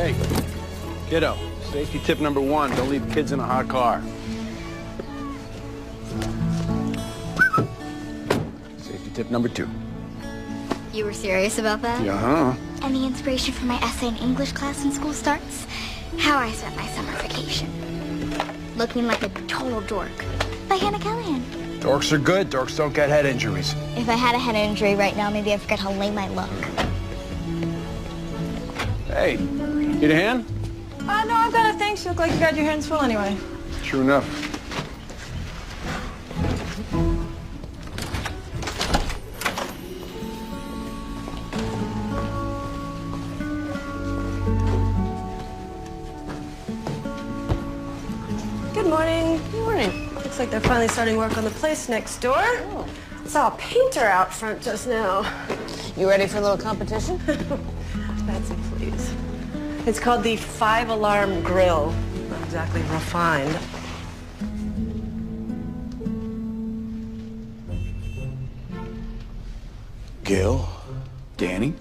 Hey, kiddo, safety tip number 1, don't leave kids in a hot car. Safety tip number 2. You were serious about that? Yeah. Any inspiration for my essay in English class when school starts? How I spent my summer vacation. Looking like a total dork. By Hannah Callahan. Dorks are good. Dorks don't get head injuries. If I had a head injury right now, maybe I'd forget how lame I look. Hey, need a hand? No, I've got it. Thanks. You look like you got your hands full anyway. True enough. Good morning. Good morning. Looks like they're finally starting work on the place next door. Oh. Saw a painter out front just now. You ready for a little competition? Betsy, please. It's called the 5-alarm grill. Not exactly refined. Gail, Danny?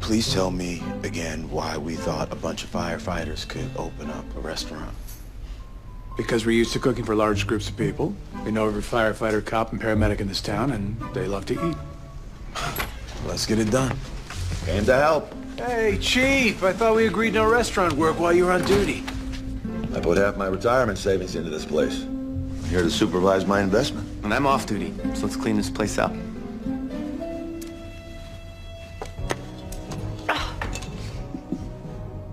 please tell me again why we thought a bunch of firefighters could open up a restaurant. Because we're used to cooking for large groups of people. We know every firefighter, cop, and paramedic in this town, and they love to eat. Let's get it done. Came to help. Hey, Chief, I thought we agreed no restaurant work while you were on duty. I put half my retirement savings into this place. I'm here to supervise my investment. And I'm off duty, so let's clean this place up.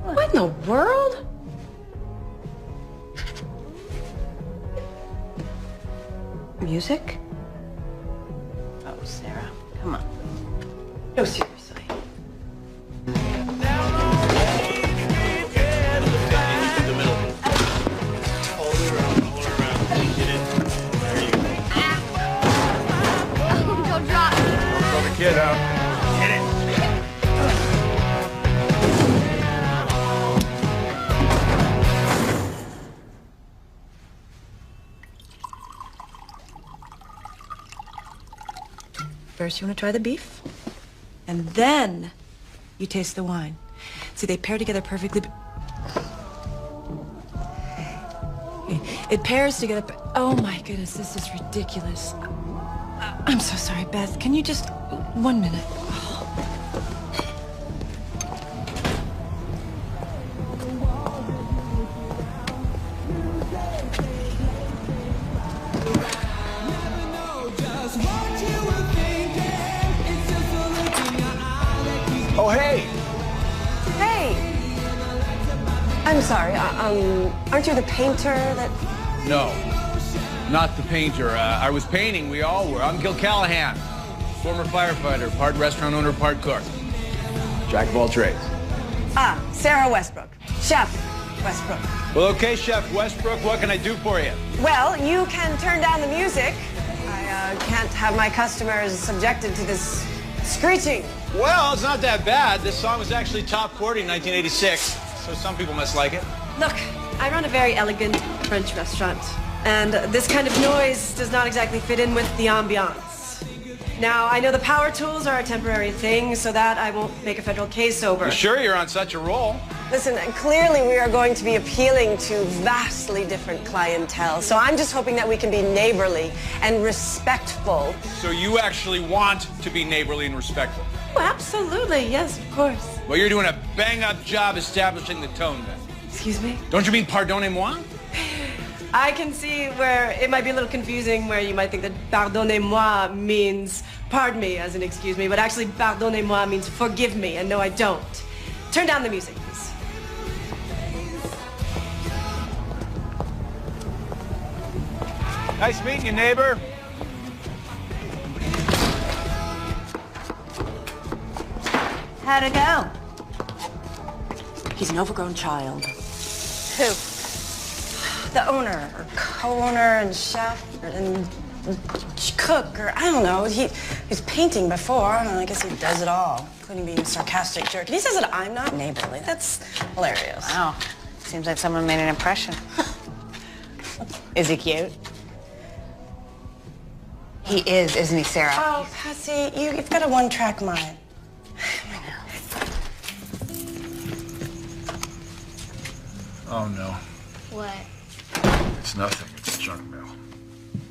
What in the world? Music? Oh, Sarah, come on. No, seriously. Don't drop me. Throw the kid out. Hit it. First, you want to try the beef, and then you taste the wine. See, they pair together perfectly. It pairs together. Oh my goodness, this is ridiculous. I'm so sorry, Beth. Can you just 1 minute? Oh, hey! Hey! I'm sorry, aren't you the painter that... No, not the painter. I was painting, we all were. I'm Gil Callahan, former firefighter, part restaurant owner, part cook. Jack of all trades. Sarah Westbrook. Chef Westbrook. Well, okay, Chef Westbrook, what can I do for you? Well, you can turn down the music. I can't have my customers subjected to this screeching. Well, it's not that bad. This song was actually top 40 in 1986, so some people must like it. Look, I run a very elegant French restaurant, and this kind of noise does not exactly fit in with the ambiance. Now, I know the power tools are a temporary thing, so that I won't make a federal case over. You sure you're on such a roll? Listen, clearly we are going to be appealing to vastly different clientele, so I'm just hoping that we can be neighborly and respectful. So you actually want to be neighborly and respectful? Oh, absolutely, yes, of course. Well, you're doing a bang-up job establishing the tone, then. Excuse me? Don't you mean pardonnez-moi? I can see where it might be a little confusing, where you might think that pardonnez-moi means pardon me as in excuse me, but actually pardonnez-moi means forgive me, and no, I don't. Turn down the music, please. Nice meeting you, neighbor. How'd it go? He's an overgrown child. Who? The owner, or co-owner, and chef, and cook, or I don't know. He's painting before, and I guess he does it all, including being a sarcastic jerk. And he says that I'm not neighborly. That's hilarious. Wow. Seems like someone made an impression. Is he cute? He is, isn't he, Sarah? Oh, Patsy, you've got a one-track mind. Oh, no. What? It's nothing. It's junk mail.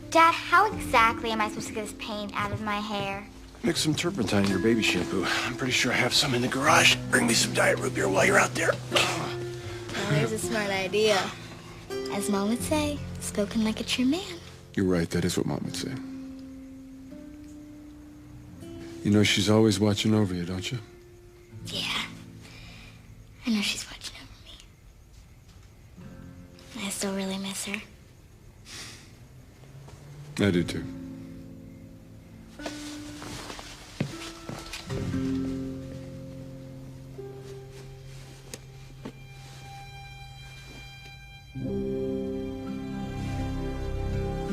Dad, how exactly am I supposed to get this paint out of my hair? Mix some turpentine in your baby shampoo. I'm pretty sure I have some in the garage. Bring me some diet root beer while you're out there. Well, there's a smart idea. As Mom would say, spoken like a true man. You're right, that is what Mom would say. You know she's always watching over you, don't you? Yeah. I know she's watching over me. I still really miss her. I do too.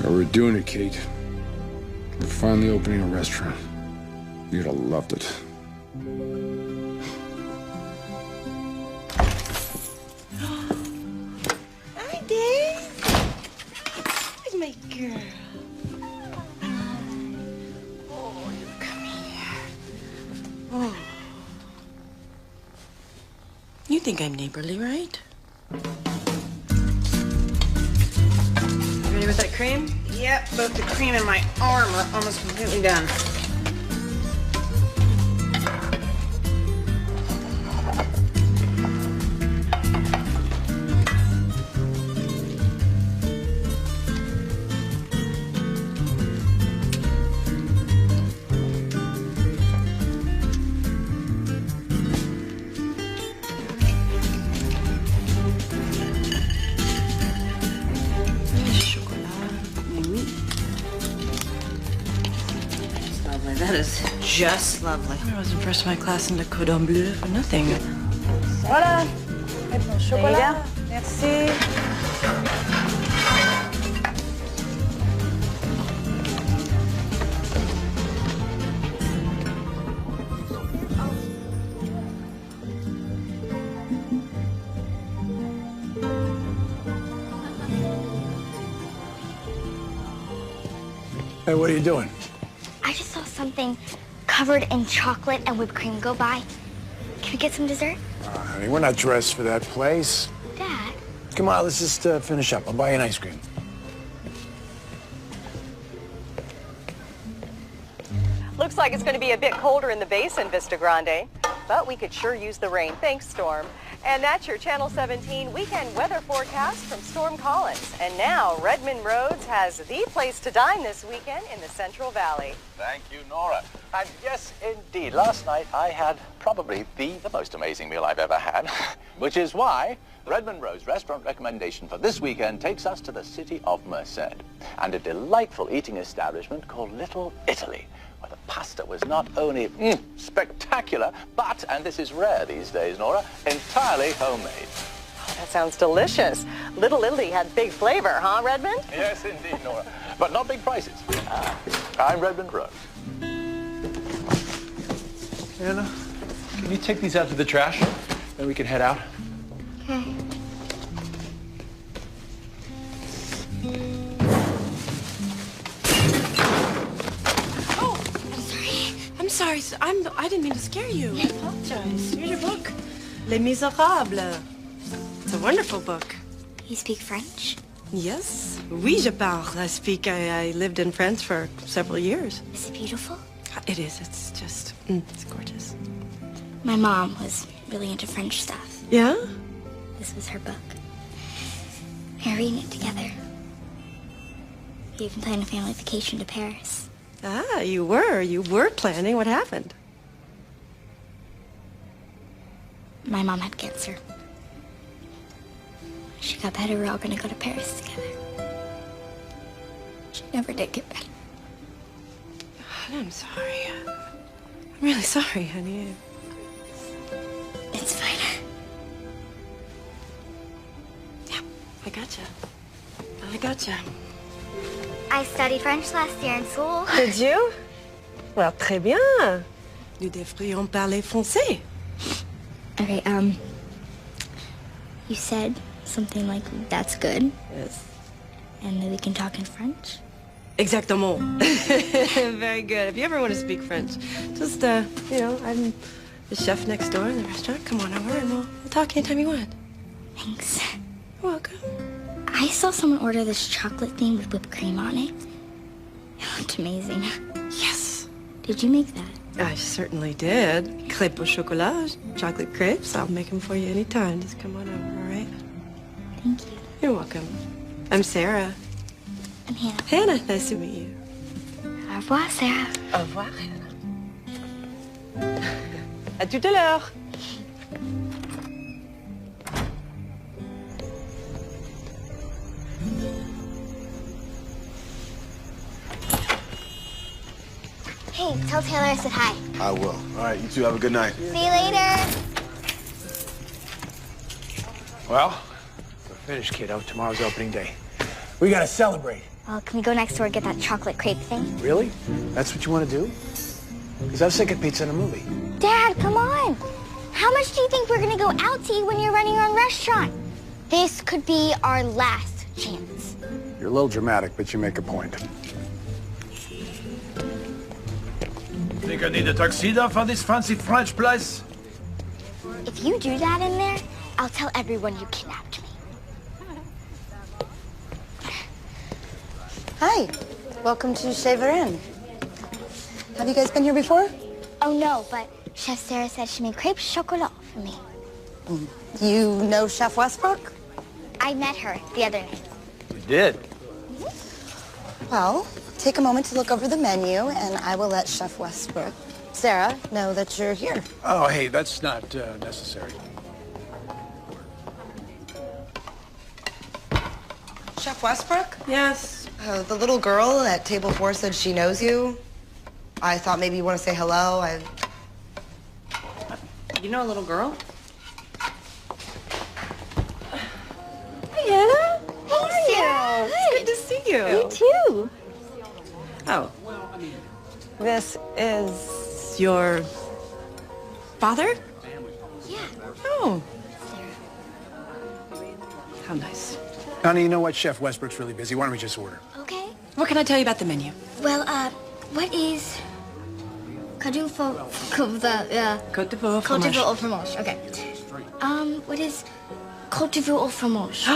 We're doing it, Kate. We're finally opening a restaurant. You'd have loved it. Hi, Dave. Where's my girl? Oh, you come here. Oh. You think I'm neighborly, right? Ready with that cream? Yep, both the cream and my arm are almost completely done. That is just lovely. I wasn't first in my class in the cordon bleu for nothing. Voilà. Et ton chocolat. Merci. Hey, what are you doing? I just saw something covered in chocolate and whipped cream go by. Can we get some dessert? Honey, we're not dressed for that place. Dad? Come on, let's just finish up. I'll buy you an ice cream. Looks like it's going to be a bit colder in the basin, Vista Grande, but we could sure use the rain. Thanks, Storm. And that's your Channel 17 weekend weather forecast from Storm Collins. And now Redmond Roads has the place to dine this weekend in the Central Valley. Thank you, Nora. And yes, indeed, last night I had probably the most amazing meal I've ever had, which is why Redmond Road's restaurant recommendation for this weekend takes us to the city of Merced and a delightful eating establishment called Little Italy, where the pasta was not only spectacular, but, and this is rare these days, Nora, entirely homemade. Oh, that sounds delicious. Little Italy had big flavor, huh, Redmond? Yes, indeed, Nora. But not big prices. I'm Redmond Road. Anna, can you take these out to the trash? Then we can head out. Okay. I'm sorry. I didn't mean to scare you. I apologize. Here's your book. Les Misérables. It's a wonderful book. You speak French? Yes. Oui, je parle. I lived in France for several years. Is it beautiful? It is. It's just, it's gorgeous. My mom was really into French stuff. Yeah? This was her book. We were reading it together. We even planned a family vacation to Paris. Ah, you were planning. What happened? My mom had cancer. She got better. We're all going to go to Paris together. She never did get better. I'm sorry. I'm really sorry, honey. It's fine. Yeah, I gotcha. I studied French last year in school. Did you? Well, très bien. Nous devrions parler français. Okay, you said something like, that's good. Yes. And then we can talk in French? Exactement. Very good. If you ever want to speak French, just, I'm the chef next door in the restaurant. Come on over and we'll talk anytime you want. Thanks. You're welcome. I saw someone order this chocolate thing with whipped cream on it. It looked amazing. Yes. Did you make that? I certainly did. Crêpes au chocolat, chocolate crepes. I'll make them for you anytime. Just come on over, all right? Thank you. You're welcome. I'm Sarah. I'm Hannah. Hannah, nice to meet you. Au revoir, Sarah. Au revoir, Hannah. À tout à l'heure. Hey, tell Taylor I said hi. I will. All right, you two have a good night. See you later. Well, we're finished, kiddo. Tomorrow's opening day. We gotta celebrate. Well, can we go next door and get that chocolate crepe thing? Really? That's what you want to do? Because I was thinking pizza in a movie. Dad, come on. How much do you think we're gonna go out to eat when you're running your own restaurant? This could be our last chance. You're a little dramatic, but you make a point. Think I need a tuxedo for this fancy French place? If you do that in there, I'll tell everyone you kidnapped me. Hi. Welcome to Shaver Inn. Have you guys been here before? Oh no, but Chef Sarah said she made crepes chocolat for me. You know Chef Westbrook? I met her the other night. You did? Well, take a moment to look over the menu, and I will let Chef Westbrook, Sarah, know that you're here. Oh, hey, that's not necessary. Chef Westbrook? Yes. The little girl at table 4 said she knows you. I thought maybe you want to say hello. You know a little girl? Hey, Anna. How are you? Sarah. It's good to see you. You too. Oh. This is your father? Yeah. Oh. How nice. Honey, you know what? Chef Westbrook's really busy. Why don't we just order? Okay. What can I tell you about the menu? Well, what is Côte de veau au fromage? Okay. What is Côte de veau au fromage?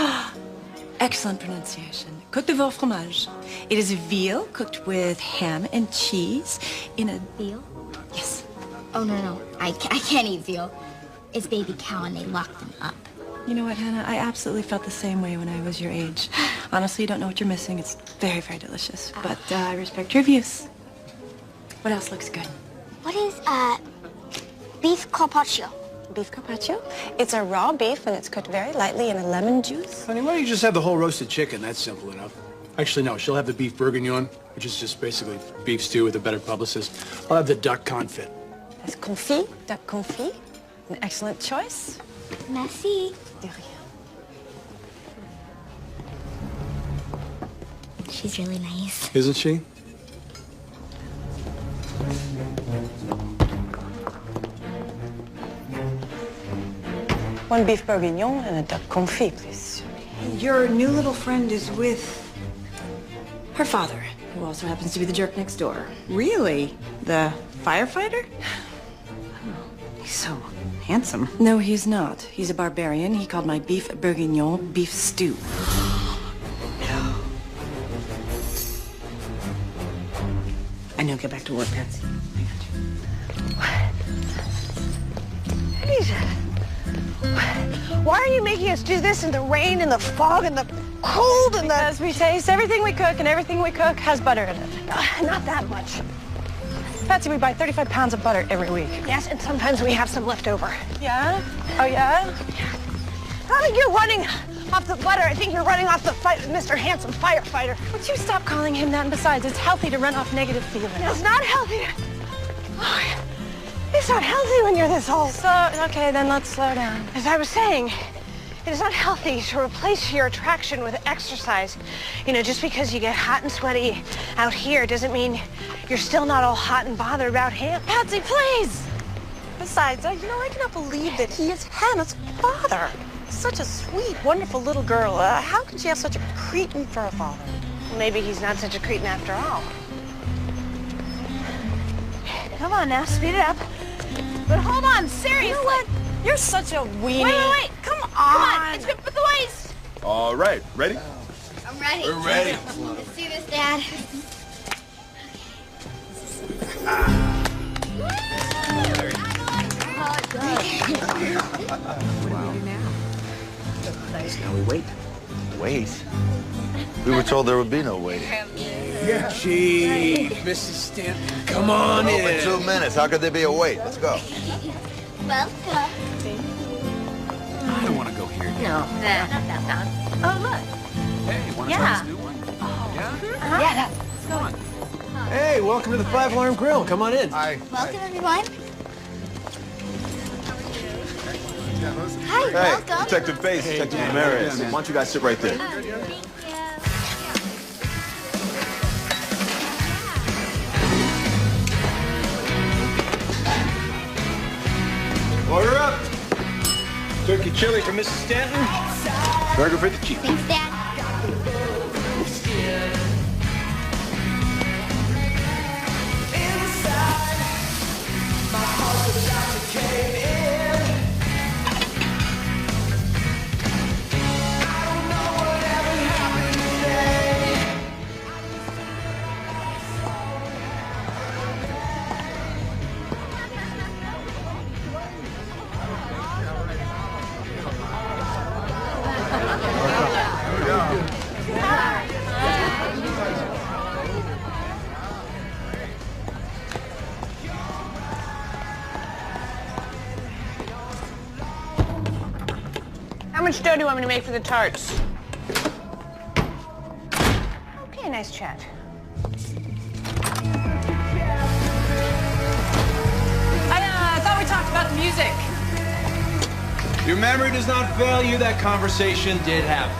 Excellent pronunciation. Côte de veau au fromage. It is veal cooked with ham and cheese in a... Veal? Yes. Oh, no. I can't eat veal. It's baby cow and they lock them up. You know what, Hannah? I absolutely felt the same way when I was your age. Honestly, you don't know what you're missing. It's very, very delicious. But I respect your views. What else looks good? What is, beef carpaccio? Beef carpaccio? It's a raw beef and it's cooked very lightly in a lemon juice. Honey, why don't you just have the whole roasted chicken? That's simple enough. Actually, no, she'll have the beef bourguignon, which is just basically beef stew with a better publicist. I'll have the duck confit. It's confit, duck confit. An excellent choice. Merci. De rien. She's really nice. Isn't she? One beef bourguignon and a duck confit, please. Your new little friend is with her father, who also happens to be the jerk next door. Really? The firefighter? He's so handsome. No, he's not. He's a barbarian. He called my beef bourguignon beef stew. No. I know. Get back to work, Patsy. Why are you making us do this in the rain and the fog and the cold and Because we taste everything we cook, and everything we cook has butter in it. Not that much. Patsy, we buy 35 pounds of butter every week. Yes, and sometimes we have some left over. Yeah? Oh, yeah? I don't think you're running off the butter. I think you're running off the fight with Mr. Handsome Firefighter. Would you stop calling him that? And besides, it's healthy to run off negative feelings. It's not healthy. Oh, it's not healthy when you're this old. Okay, then let's slow down. As I was saying, it is not healthy to replace your attraction with exercise. You know, just because you get hot and sweaty out here doesn't mean you're still not all hot and bothered about him. Patsy, please! Besides, I cannot believe that he is Hannah's father. Such a sweet, wonderful little girl. How can she have such a cretin for a father? Maybe he's not such a cretin after all. Come on now, speed it up. But hold on, seriously. You know what? You're such a weenie. Wait. Come on. It's good for the waist. All right, ready? I'm ready. We're ready. Let's do this, Dad. Now we wait. Wait? We were told there would be no waiting. Yeah. Gee, Mrs. Stanton, come on in. In 2 minutes. How could there be a wait? Let's go. Welcome. I don't want to go here. No, not that bad. Oh, look. Hey, want to try this new one? Yeah? Yeah. Come on. Hey, welcome to the Five Alarm Grill. Come on in. Hi. Welcome, everyone. Hi, Hey, welcome. Detective Bates, Detective Ramirez. Why don't you guys sit right there? Thank you. Order up. Turkey chili for Mrs. Stanton. Burger for the chief. Thanks, Dad. How much dough do you want me to make for the tarts? Okay, nice chat. I thought we talked about the music. Your memory does not fail you. That conversation did happen.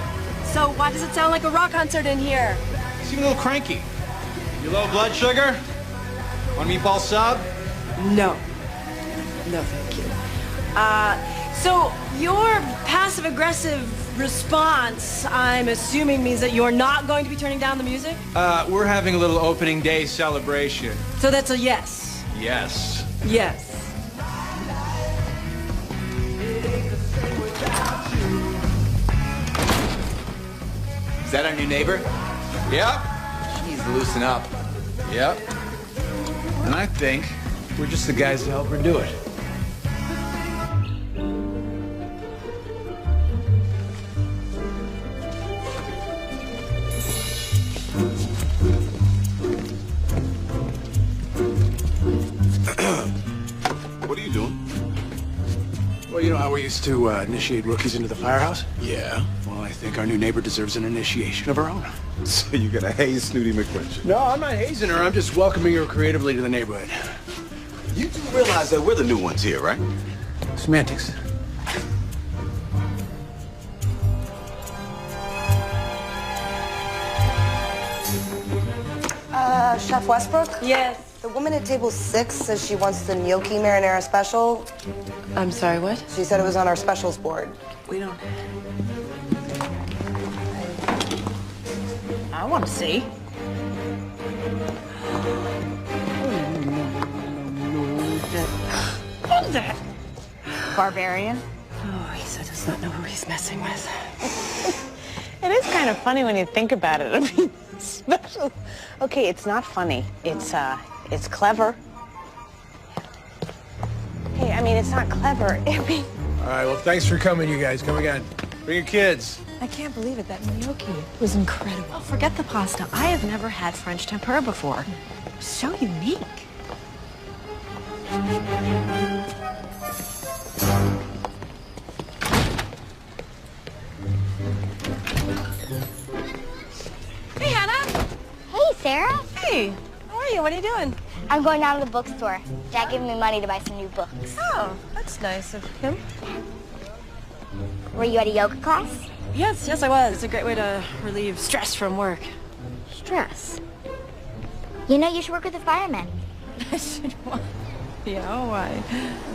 So why does it sound like a rock concert in here? You seem a little cranky. You low blood sugar? Want a meatball sub? No. No, thank you. So your passive-aggressive response, I'm assuming, means that you're not going to be turning down the music? We're having a little opening day celebration. So that's a yes. Yes. Yes. Is that our new neighbor? Yep. Jeez, loosen up. Yep. And I think we're just the guys to help her do it. What are you doing? Well, you know how we used to initiate rookies into the firehouse? Yeah. Well, I think our new neighbor deserves an initiation of her own. So you're gonna haze Snooty McClinch? No, I'm not hazing her. I'm just welcoming her creatively to the neighborhood. You do realize that we're the new ones here, right? Semantics. Chef Westbrook? Yes. The woman at table 6 says she wants the gnocchi marinara special. I'm sorry, what? She said it was on our specials board. We don't... I want to see. What's that? Barbarian? Oh, he does not know who he's messing with. It is kind of funny when you think about it. I mean, special. Okay, it's not funny. It's clever. Hey, I mean, it's not clever. I mean, All right, well, thanks for coming, you guys. Come again. Bring your kids. I can't believe it. That gnocchi was incredible. Oh, forget the pasta. I have never had French tempura before. So unique. Hey, Hannah. Hey, Sarah. Hey, how are you? What are you doing? I'm going down to the bookstore. Dad gave me money to buy some new books. Oh, that's nice of him. Were you at a yoga class? Yes, I was. It's a great way to relieve stress from work. Stress. You know, you should work with a fireman. I should want... Yeah, why?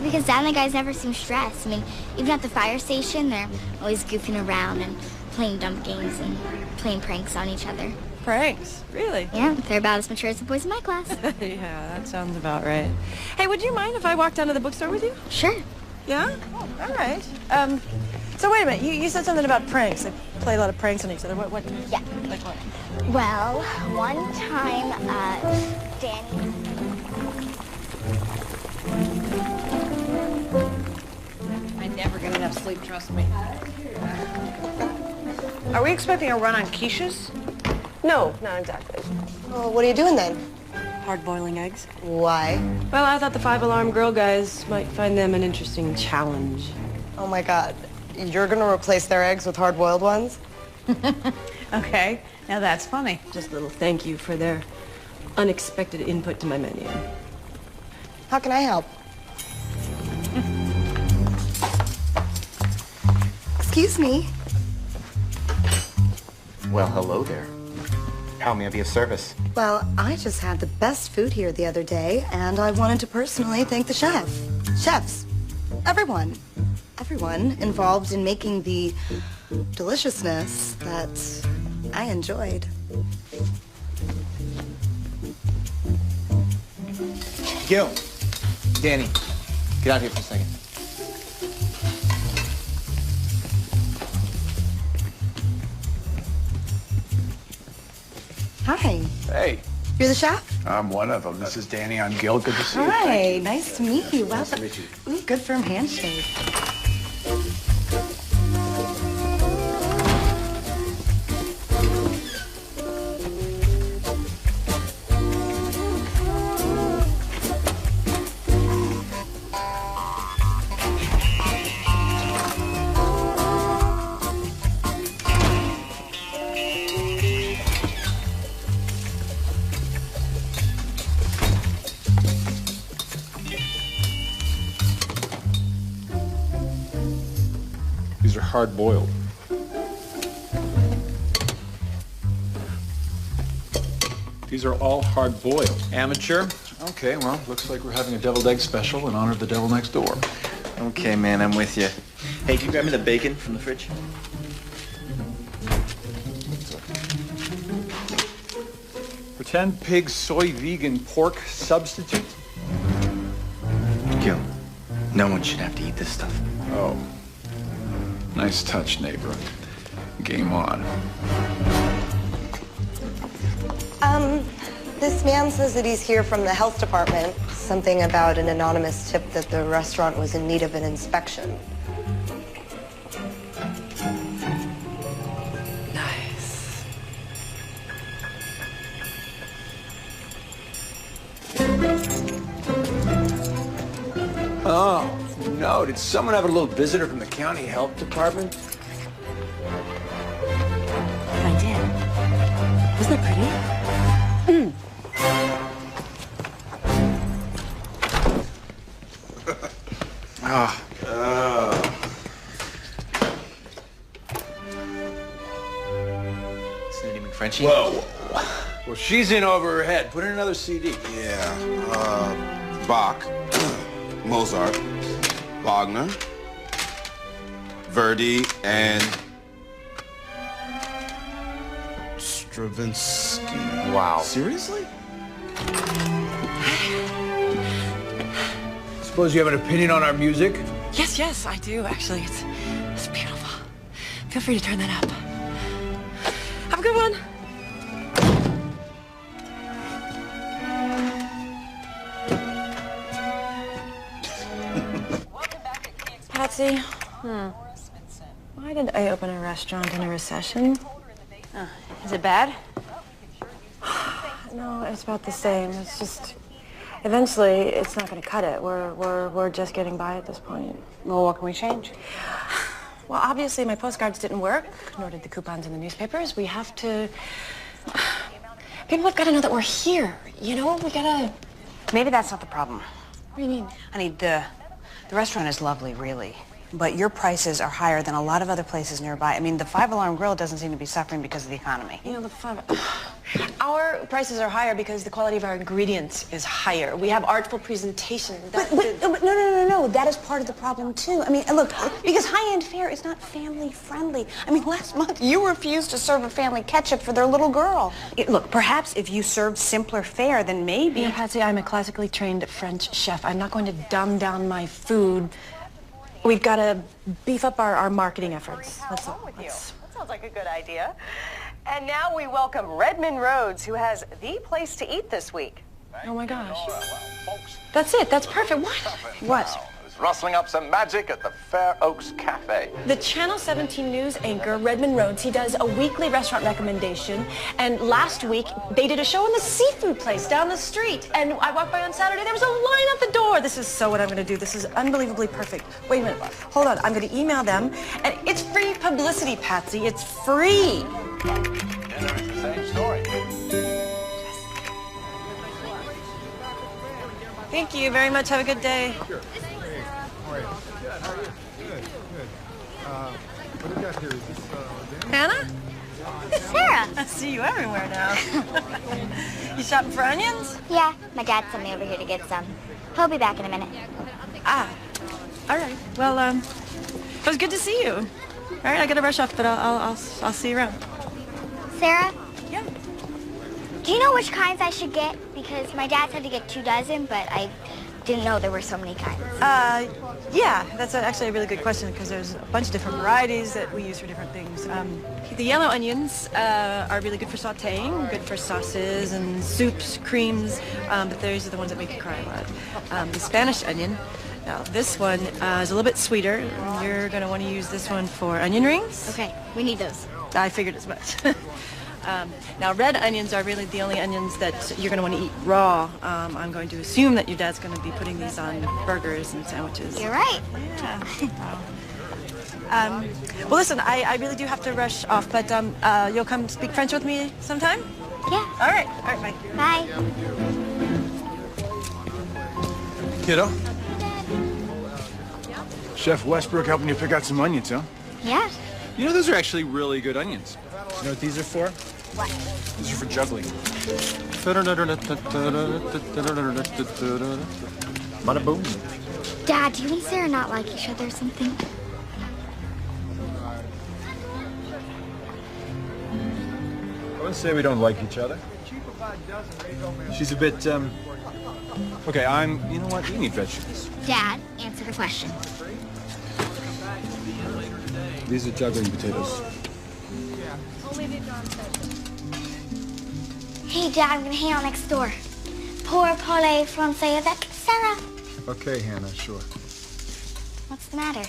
Because down the guys never seem stressed. I mean, even at the fire station, they're always goofing around and playing dumb games and playing pranks on each other. Pranks? Really? Yeah, they're about as mature as the boys in my class. Yeah, that sounds about right. Hey, would you mind if I walked down to the bookstore with you? Sure. Yeah? All right. So wait a minute. You said something about pranks. They play a lot of pranks on each other. What? Yeah. Like what? Well, one time, Danny... I never get enough sleep, trust me. Are we expecting a run on quiches? No, not exactly. Well, what are you doing then? Hard-boiling eggs. Why? Well, I thought the 5-alarm grill guys might find them an interesting challenge. Oh my God. You're gonna replace their eggs with hard-boiled ones? Okay, now that's funny. Just a little thank you for their unexpected input to my menu. How can I help? Excuse me. Well, hello there. How may I be of service? Well, I just had the best food here the other day, and I wanted to personally thank the chef. Chefs. Everyone. Everyone involved in making the deliciousness that I enjoyed. Gil. Danny. Get out here for a second. Hi. Hey, You're the chef? I'm one of them. This is Danny. I'm Gil. Good to see you. Hi. Nice to meet you. Nice to meet you. Ooh, good firm handshake. These are hard-boiled. These are all hard-boiled. Amateur? Okay, well, looks like we're having a deviled egg special in honor of the devil next door. Okay, man, I'm with you. Hey, can you grab me the bacon from the fridge? Pretend pig soy vegan pork substitute? Gil, no one should have to eat this stuff. Oh. Nice touch, neighbor. Game on. This man says that he's here from the health department. Something about an anonymous tip that the restaurant was in need of an inspection. Nice. Oh, no. Did someone have a little visitor from the county health department? I did. Wasn't it pretty? Frenchie? Whoa. Well, she's in over her head. Put in another CD. Yeah. Bach, Mozart, Wagner, Verdi, and Stravinsky. Wow. Seriously? Suppose you have an opinion on our music? Yes, I do, actually. It's beautiful. Feel free to turn that up. Have a good one. Patsy, why did I open a restaurant in a recession? Is it bad? No, it's about the same. It's just, eventually, it's not going to cut it. We're just getting by at this point. Well, what can we change? Well, obviously, my postcards didn't work, nor did the coupons in the newspapers. We have to... People have got to know that we're here, you know? We gotta... Maybe that's not the problem. What do you mean? Honey, the restaurant is lovely, really. But your prices are higher than a lot of other places nearby. I mean, the 5-alarm grill doesn't seem to be suffering because of the economy. You know, our prices are higher because the quality of our ingredients is higher. We have artful presentation. But no. That is part of the problem, too. I mean, look, because high-end fare is not family-friendly. I mean, last month you refused to serve a family ketchup for their little girl. Look, perhaps if you served simpler fare, then maybe... You know, Patsy, I'm a classically trained French chef. I'm not going to dumb down my food We've got to beef up our marketing efforts. That's all. That sounds like a good idea. And now we welcome Redmond Rhodes, who has the place to eat this week. Oh my gosh. That's it. That's perfect. What? Rustling up some magic at the Fair Oaks Cafe. The Channel 17 news anchor, Redmond Rhodes, he does a weekly restaurant recommendation. And last week, they did a show in the seafood place down the street. And I walked by on Saturday, there was a line at the door. This is so what I'm going to do. This is unbelievably perfect. Wait a minute. Hold on. I'm going to email them. And it's free publicity, Patsy. It's free. Dinner is the same story. Thank you very much. Have a good day. Sure. Good. What do we got here? Is this Hannah? Sarah. I see you everywhere now. You shopping for onions? Yeah, my dad sent me over here to get some. He'll be back in a minute. Ah, all right. Well, it was good to see you. All right, I gotta rush off, but I'll see you around. Sarah? Yeah. Do you know which kinds I should get? Because my dad said to get 2 dozen, but I didn't know there were so many kinds. Yeah, that's actually a really good question because there's a bunch of different varieties that we use for different things. The yellow onions are really good for sautéing, good for sauces and soups, creams, but those are the ones that make you cry a lot. The Spanish onion, now this one is a little bit sweeter. You're going to want to use this one for onion rings. Okay, we need those. I figured as much. Now, red onions are really the only onions that you're going to want to eat raw. I'm going to assume that your dad's going to be putting these on burgers and sandwiches. You're right. Yeah. Well, listen, I really do have to rush off, but you'll come speak French with me sometime? Yeah. All right, bye. Bye. Kiddo? Chef Westbrook helping you pick out some onions, huh? Yeah. You know, those are actually really good onions. You know what these are for? What? These are for juggling. Bada boom. Dad, do you and Sarah not like each other or something? I wouldn't say we don't like each other. She's a bit, Okay, you know what? You need vegetables. Dad, answer the question. These are juggling potatoes. Hey, Dad, I'm gonna hang out next door. Pour parler français avec Sarah. Okay, Hannah, sure. What's the matter?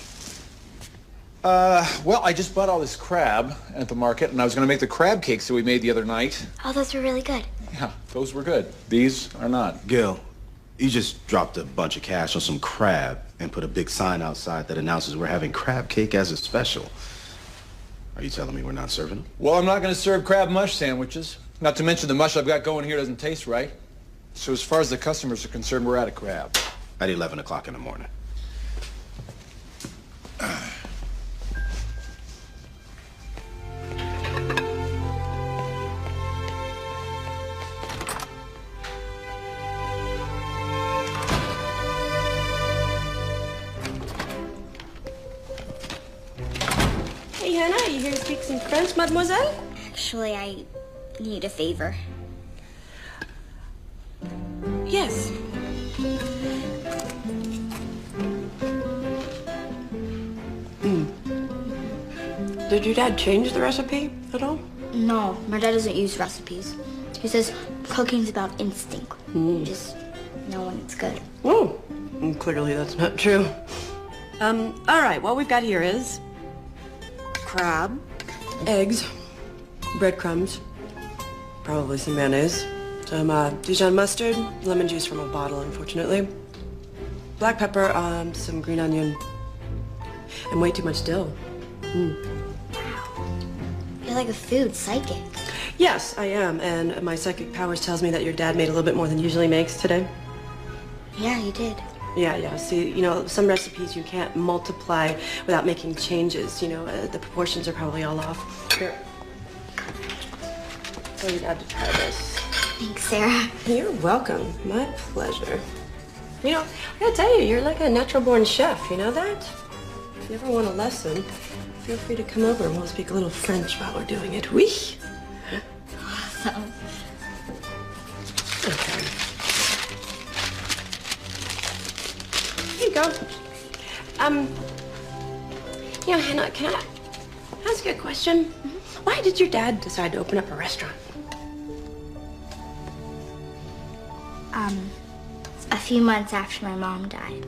Well, I just bought all this crab at the market, and I was going to make the crab cakes that we made the other night. Oh, those were really good. Yeah, those were good. These are not. Gil, you just dropped a bunch of cash on some crab and put a big sign outside that announces we're having crab cake as a special. Are you telling me we're not serving them? Well, I'm not going to serve crab mush sandwiches. Not to mention the mush I've got going here doesn't taste right. So as far as the customers are concerned, we're out of crab. At 11 o'clock in the morning. Hey, Hannah, you here to speak some French, mademoiselle? Actually, I need a favor. Yes. Did your dad change the recipe at all? No, my dad doesn't use recipes. He says cooking's about instinct. You just know when it's good. Oh, clearly that's not true. All right, what we've got here is crab, eggs, breadcrumbs, probably some mayonnaise, some Dijon mustard, lemon juice from a bottle, unfortunately, black pepper, some green onion, and way too much dill. You're like a food psychic. Yes, I am, and my psychic powers tells me that your dad made a little bit more than he usually makes today. Yeah, you did. Yeah. See, you know, some recipes you can't multiply without making changes. You know, the proportions are probably all off. Here. So you'd have to try this. Thanks, Sarah. You're welcome. My pleasure. You know, I gotta tell you, you're like a natural-born chef. You know that? If you ever want a lesson, feel free to come over and we'll speak a little French while we're doing it. Oui. Awesome. Okay. Here you go. Yeah, Hannah, can I ask you a question? Why did your dad decide to open up a restaurant? A few months after my mom died.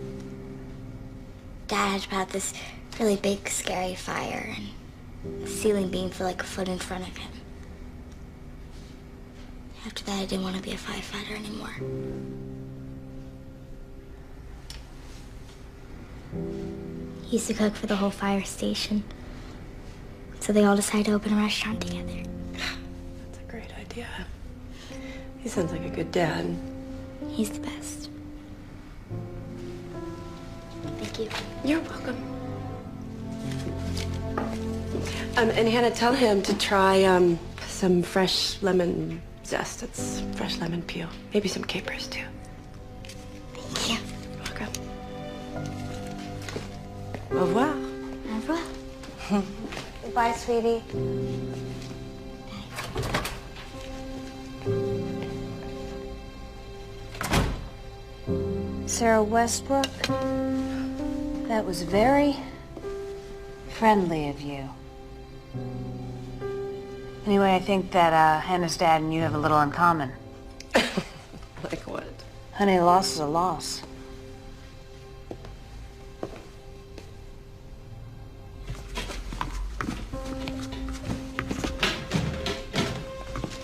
Dad had put out this really big, scary fire, and the ceiling beam fell like a foot in front of him. After that, I didn't want to be a firefighter anymore. He used to cook for the whole fire station. So they all decided to open a restaurant together. That's a great idea. He sounds like a good dad. He's the best. Thank you. You're welcome. And Hannah, tell him to try some fresh lemon zest. It's fresh lemon peel. Maybe some capers, too. Thank you. Welcome. Au revoir. Au revoir. Goodbye, sweetie. Sarah Westbrook, that was very friendly of you. Anyway, I think that Hannah's dad and you have a little in common. Like what? Honey, a loss is a loss.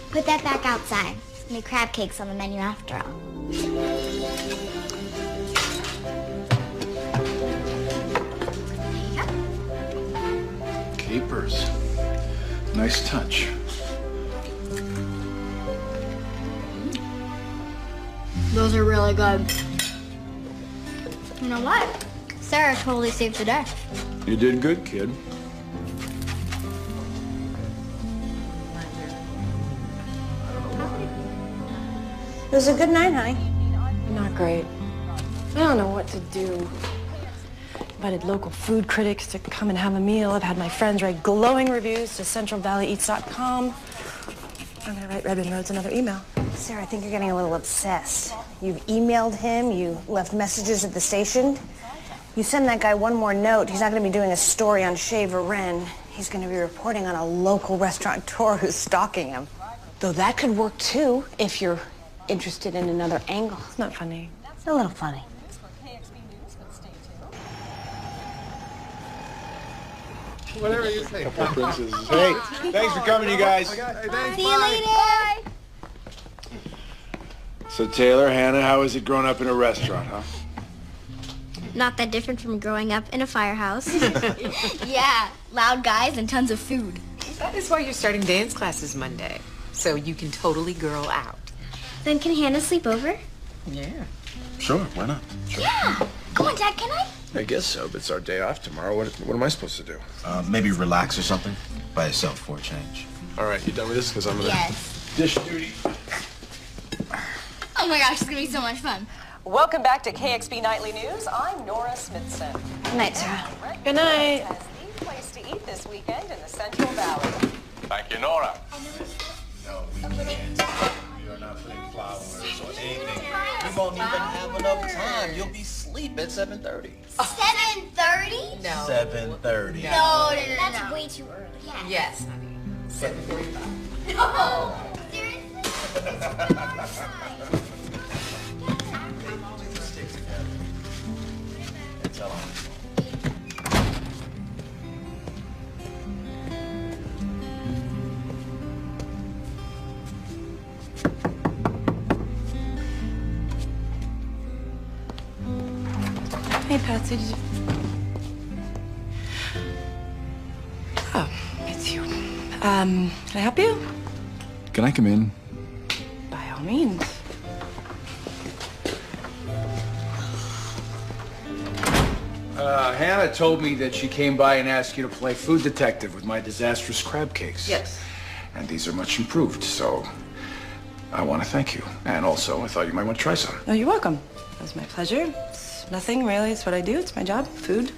Put that back outside. There's gonna be crab cakes on the menu after all. Capers. Nice touch. Those are really good. You know what? Sarah totally saved the day. You did good, kid. It was a good night, honey. Not great. I don't know what to do. Invited local food critics to come and have a meal. I've had my friends write glowing reviews to CentralValleyEats.com. I'm gonna write Redmond Rhodes another email. Sarah, I think you're getting a little obsessed. You've emailed him, you left messages at the station. You send that guy one more note, he's not gonna be doing a story on Shaver Wren. He's gonna be reporting on a local restaurateur who's stalking him. Though that could work too, if you're interested in another angle. It's not funny. It's a little funny. Whatever you say. Hey, thanks for coming, you guys. See you later. So, Taylor, Hannah, how is it growing up in a restaurant, huh? Not that different from growing up in a firehouse. Yeah, loud guys and tons of food. That is why you're starting dance classes Monday, so you can totally girl out. Then can Hannah sleep over? Yeah. Sure, why not? Sure. Yeah. Come on, Dad, can I? I guess so, but it's our day off tomorrow. What am I supposed to do? Maybe relax or something by yourself for a change. All right, you done with this? Because I'm gonna Yes. dish duty. Oh my gosh, it's gonna be so much fun. Welcome back to KXB Nightly News. I'm Nora Smithson. Good night, Sarah. Good night. Has the place to eat this weekend in the Central Valley. Thank you, Nora. No, we can't. We are not putting flowers or anything. We won't even have enough time. You'll be asleep at 7:30. 7:30? No. 7:30. No, that's way too early. Yeah. Yes, honey. 7:45. No. Seriously? Stick together. And tell them. Hey, Patsy, did you... Oh, it's you. Can I help you? Can I come in? By all means. Hannah told me that she came by and asked you to play food detective with my disastrous crab cakes. Yes. And these are much improved, so I want to thank you. And also, I thought you might want to try some. Oh, you're welcome. It was my pleasure. It's nothing, really. It's what I do. It's my job. Food.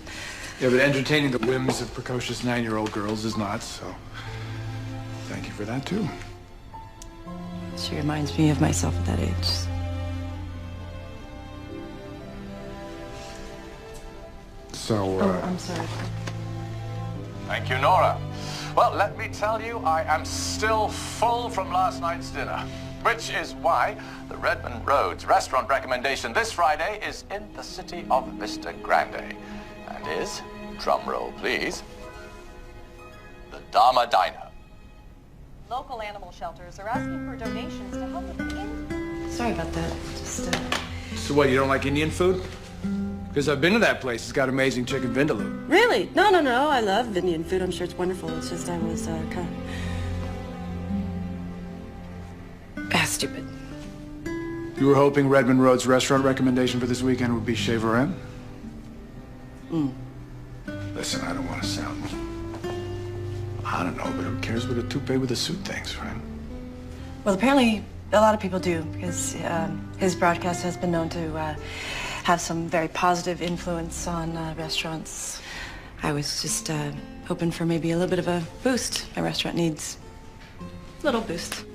Yeah, but entertaining the whims of precocious 9-year-old girls is not, so thank you for that, too. She reminds me of myself at that age. So, Oh, I'm sorry. Thank you, Nora. Well, let me tell you, I am still full from last night's dinner, which is why the Redmond Roads restaurant recommendation this Friday is in the city of Vista Grande, and is, drum roll please, the Dharma Diner. Local animal shelters are asking for donations to help with the Sorry about that. Just, So what, you don't like Indian food? Because I've been to that place. It's got amazing chicken vindaloo. Really? No. I love Indian food. I'm sure it's wonderful. It's just I was kind of stupid. You were hoping Redmond Road's restaurant recommendation for this weekend would be Chez Varenne? Listen, I don't want to sound... I don't know, but who cares what a toupee with a suit thinks, right? Well, apparently a lot of people do, because his broadcast has been known to have some very positive influence on restaurants. I was just hoping for maybe a little bit of a boost. My restaurant needs a little boost.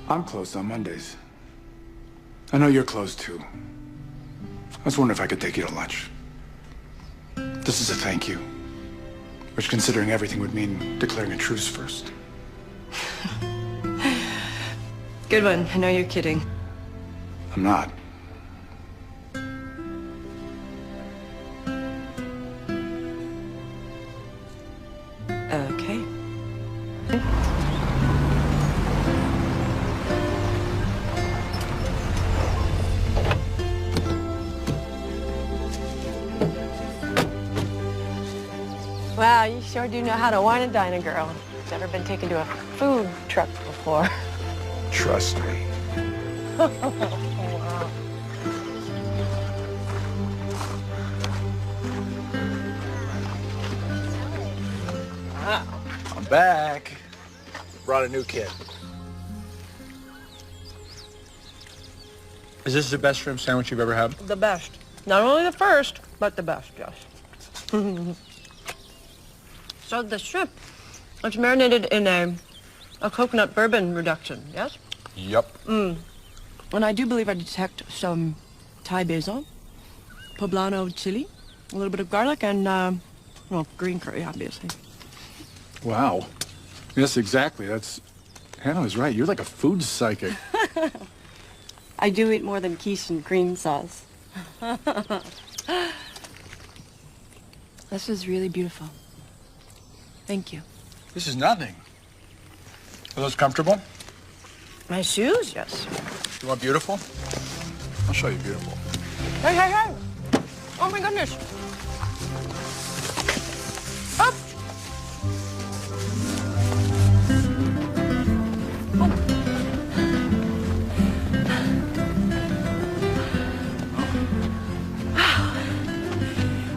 I'm closed on Mondays. I know you're closed too. I was wondering if I could take you to lunch. This is a thank you, which considering everything would mean declaring a truce first. Good one. I know you're kidding. I'm not. Okay. Wow, you sure do know how to wine and dine a girl. Never been taken to a food truck before. Trust me. Wow. I'm back. Brought a new kid. Is this the best shrimp sandwich you've ever had? The best. Not only the first, but the best, yes. So the shrimp, it's marinated in a coconut bourbon reduction, yes? Yep. And I do believe I detect some Thai basil, poblano chili, a little bit of garlic, and, well, green curry, obviously. Wow. Yes, exactly. That's... Hannah was right. You're like a food psychic. I do eat more than quiche and cream sauce. This is really beautiful. Thank you. This is nothing. Are those comfortable? My shoes, yes. You want beautiful? I'll show you beautiful. Hey! Oh my goodness. Up! Wow.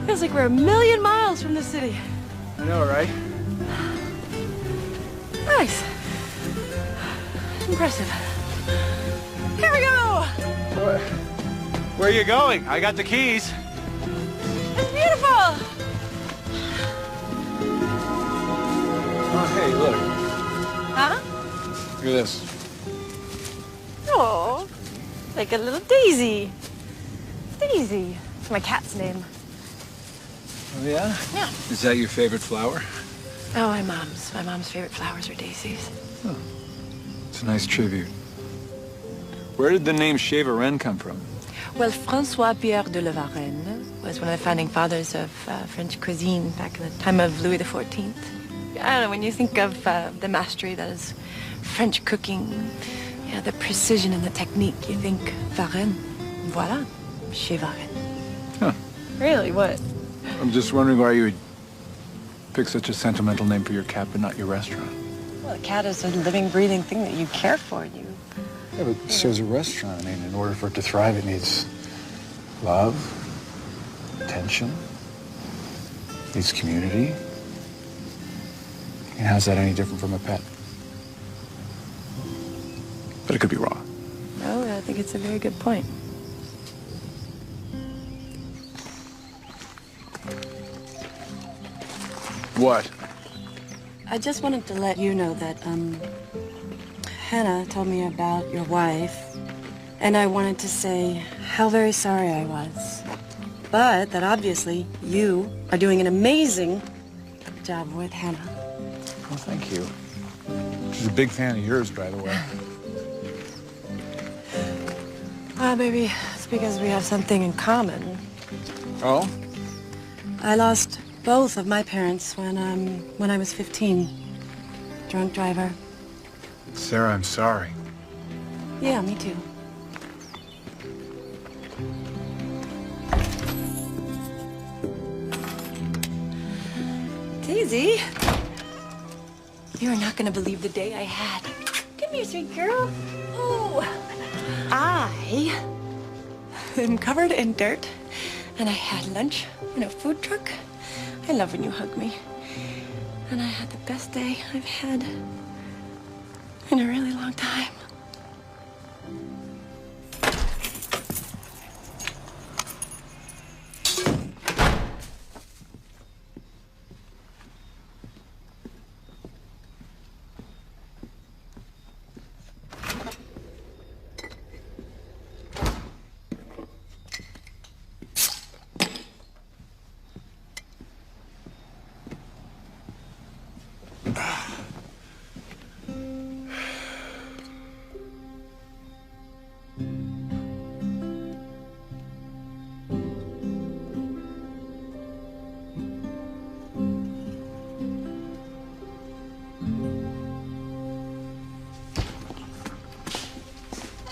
Feels like we're a million miles from the city. I know, right? Nice. Impressive. Here we go! Where are you going? I got the keys. It's beautiful! Oh, hey, look. Huh? Look at this. Oh, like a little daisy. Daisy. It's my cat's name. Oh, yeah? Yeah. Is that your favorite flower? Oh, my mom's. My mom's favorite flowers are daisies. Oh. It's a nice tribute. Where did the name Chez Varenne come from? Well, François Pierre de la Varenne was one of the founding fathers of French cuisine back in the time of Louis XIV. I don't know, when you think of the mastery that is French cooking, you know, the precision and the technique, you think Varenne. Voilà, Chez Varenne. Huh. Really, what? I'm just wondering why you would pick such a sentimental name for your cat, but not your restaurant. Well, a cat is a living, breathing thing that you care for. Yeah, but so is a restaurant. I mean, in order for it to thrive, it needs love, attention, it needs community. And how's that any different from a pet? But it could be wrong. No, I think it's a very good point. What? I just wanted to let you know that, Hannah told me about your wife, and I wanted to say how very sorry I was. but that obviously you are doing an amazing job with Hannah. Well, thank you. She's a big fan of yours, by the way. Maybe it's because we have something in common. Oh? I lost both of my parents when I was 15. Drunk driver. Sarah, I'm sorry. Yeah, me too. Daisy, you're not gonna believe the day I had. Come here, sweet girl. Oh, I am covered in dirt, and I had lunch in a food truck. I love when you hug me. And I had the best day I've had in a really long time.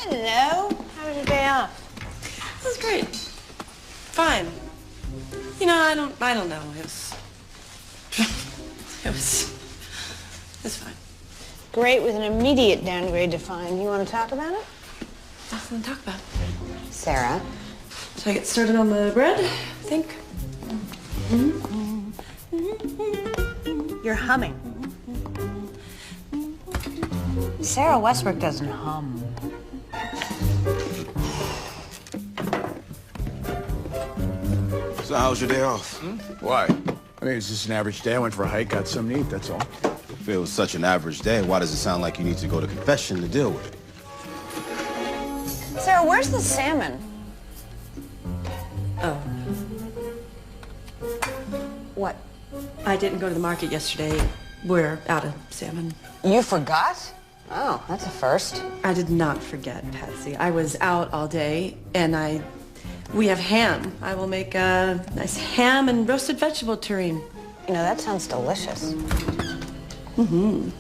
Hello. How was your day off? It was great. Fine. You know, I don't know. It was fine. Great with an immediate downgrade to fine. You want to talk about it? Nothing to talk about. Sarah. Should I get started on the bread, I think? You're humming. Sarah Westbrook doesn't hum. So how's your day off? Why? I mean, it's just an average day. I went for a hike, got something to eat, that's all. If it was such an average day, why does it sound like you need to go to confession to deal with it? Sarah, where's the salmon? Oh. What? I didn't go to the market yesterday. We're out of salmon. You forgot? Oh, that's a first. I did not forget, Patsy. I was out all day, and we have ham. I will make a nice ham and roasted vegetable terrine. You know, that sounds delicious. Mm-hmm.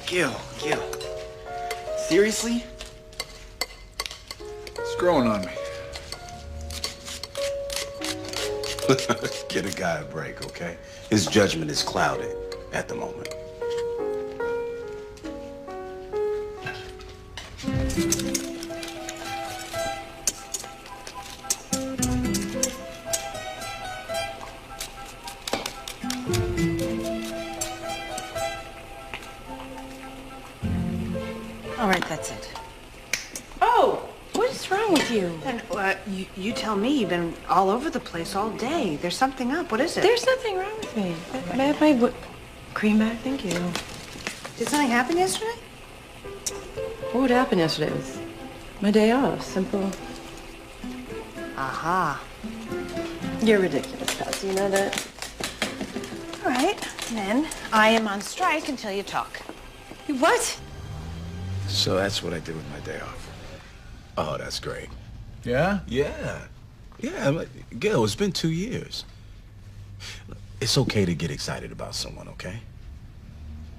Gil. Seriously? It's growing on me. Get a guy a break, okay? His judgment is clouded at the moment. All right, that's it. Oh, what's wrong with you? And you tell me. You've been all over the place all day. There's something up. What is it? There's nothing wrong with me. May I have my cream back? Thank you. Did something happen yesterday? What would happen yesterday was my day off. Simple. Aha. You're ridiculous, Patsy. You know that? All right, then I am on strike until you talk. What? So that's what I did with my day off. Oh, that's great. Yeah? Yeah. Gil, it's been 2 years. It's okay to get excited about someone, okay?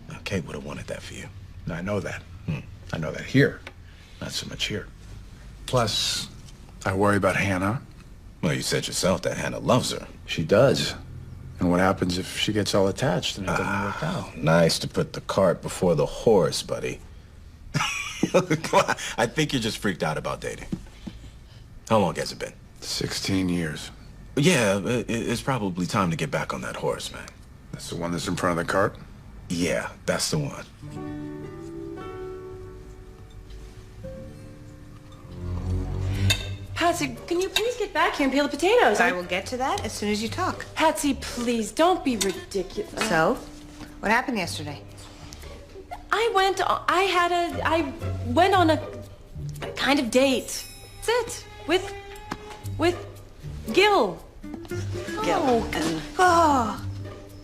Now, Kate would have wanted that for you. I know that. I know that here. Not so much here. Plus, I worry about Hannah. Well, you said yourself that Hannah loves her. She does. And what happens if she gets all attached and it doesn't work out? Nice to put the cart before the horse, buddy. Come on. I think you're just freaked out about dating. How long has it been? 16 years. Yeah, it's probably time to get back on that horse, man. That's the one that's in front of the cart? Yeah, that's the one. Patsy, can you please get back here and peel the potatoes? I will get to that as soon as you talk. Patsy, please, don't be ridiculous. So, what happened yesterday? I went on a kind of date. That's it. With Gil. Gil. Oh,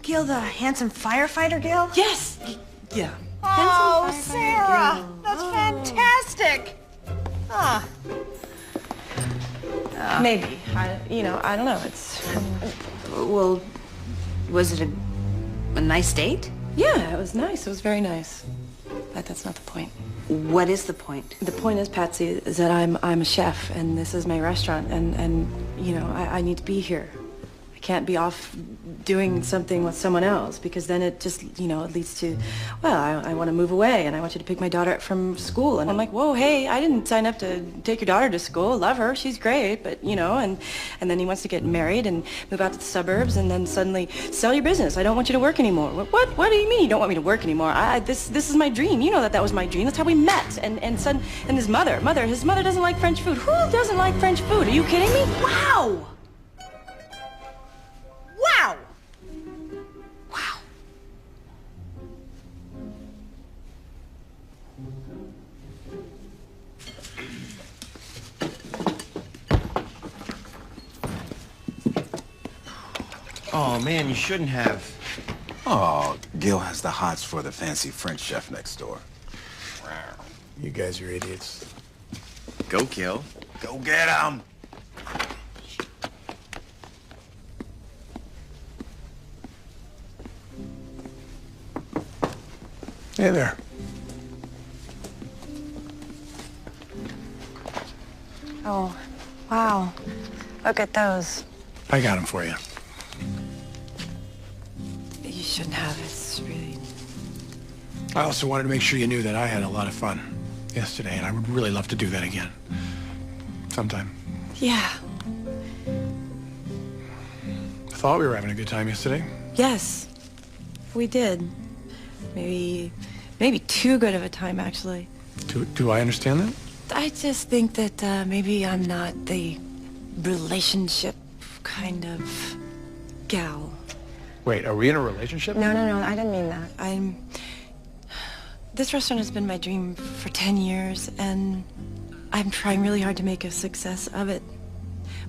Gil, the handsome firefighter Gil? Yes. Yeah. Oh, Handsome Sarah, Gil. that's fantastic. Ah. Maybe. I don't know. It's. Well, was it a nice date? Yeah, it was nice. It was very nice. But that's not the point. What is the point? The point is, Patsy, is that I'm a chef, and this is my restaurant, and I need to be here. I can't be off doing something with someone else, because then it just, it leads to, well, I want to move away, and I want you to pick my daughter up from school. And I'm like, whoa, hey, I didn't sign up to take your daughter to school. Love her, she's great, but, and then he wants to get married and move out to the suburbs, and then suddenly sell your business. I don't want you to work anymore. What do you mean you don't want me to work anymore? This is my dream. You know that was my dream. That's how we met. And his mother doesn't like French food. Who doesn't like French food? Are you kidding me? Wow! Wow! Wow. Oh, man, you shouldn't have. Oh, Gil has the hots for the fancy French chef next door. You guys are idiots. Go, Gil. Go get him. Hey there. Oh, wow. Look at those. I got him for you. You shouldn't have. It's really... I also wanted to make sure you knew that I had a lot of fun yesterday, and I would really love to do that again. Sometime. Yeah. I thought we were having a good time yesterday. Yes, we did. Maybe too good of a time, actually. Do I understand that? I just think that maybe I'm not the relationship kind of gal. Wait, are we in a relationship? No, I didn't mean that. This restaurant has been my dream for 10 years, and I'm trying really hard to make a success of it.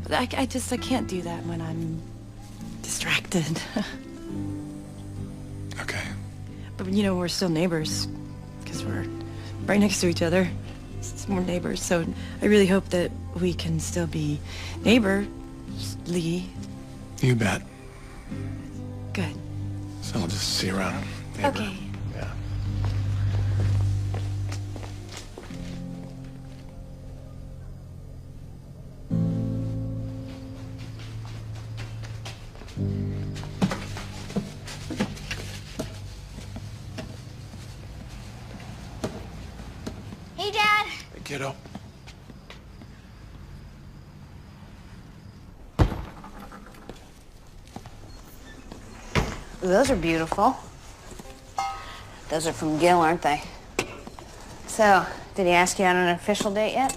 But I can't do that when I'm distracted. Okay. But, we're still neighbors, because we're right next to each other. We're neighbors, so I really hope that we can still be neighborly. You bet. Good. So I'll just see you around. Neighbor. Okay. Yeah. Hey, Dad. Hey, kiddo. Those are beautiful. Those are from Gil, aren't they? So, did he ask you out on an official date yet?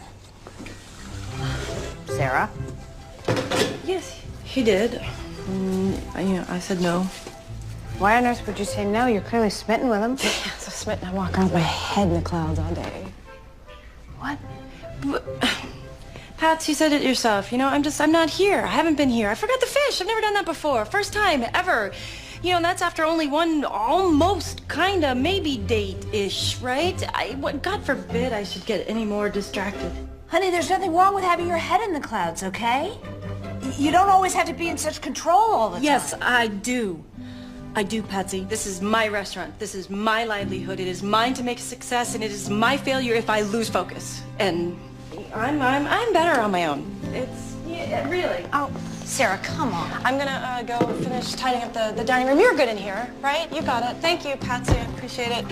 Sarah? Yes, he did. I said no. Why on earth would you say no? You're clearly smitten with him. Yeah, so smitten, I walk around with my head in the clouds all day. What? Pats, you said it yourself. I'm not here. I haven't been here. I forgot the fish. I've never done that before. First time ever. And that's after only one almost, kinda, maybe date-ish, right? God forbid I should get any more distracted. Honey, there's nothing wrong with having your head in the clouds, okay? You don't always have to be in such control all the time. Yes, I do. I do, Patsy. This is my restaurant. This is my livelihood. It is mine to make a success, and it is my failure if I lose focus. And I'm better on my own. Really. Oh, Sarah, come on. I'm gonna go finish tidying up the dining room. You're good in here, right? You got it. Thank you, Patsy. I appreciate it.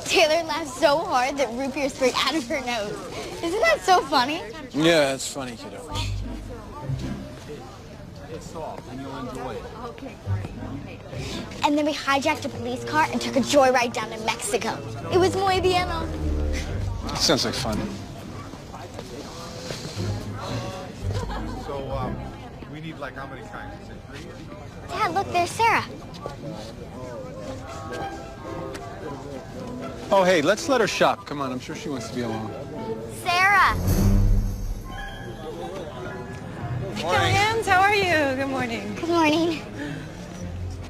Taylor laughed so hard that root beer sprayed out of her nose. Isn't that so funny? Yeah, it's funny, kiddo. And then we hijacked a police car and took a joyride down to Mexico. It was muy bueno. Sounds like fun. So, we need like how many kinds? Is it 3? Dad, look, there's Sarah. Oh, hey, let's let her shop. Come on, I'm sure she wants to be alone. Sarah! Hands, how are you? Good morning. Good morning.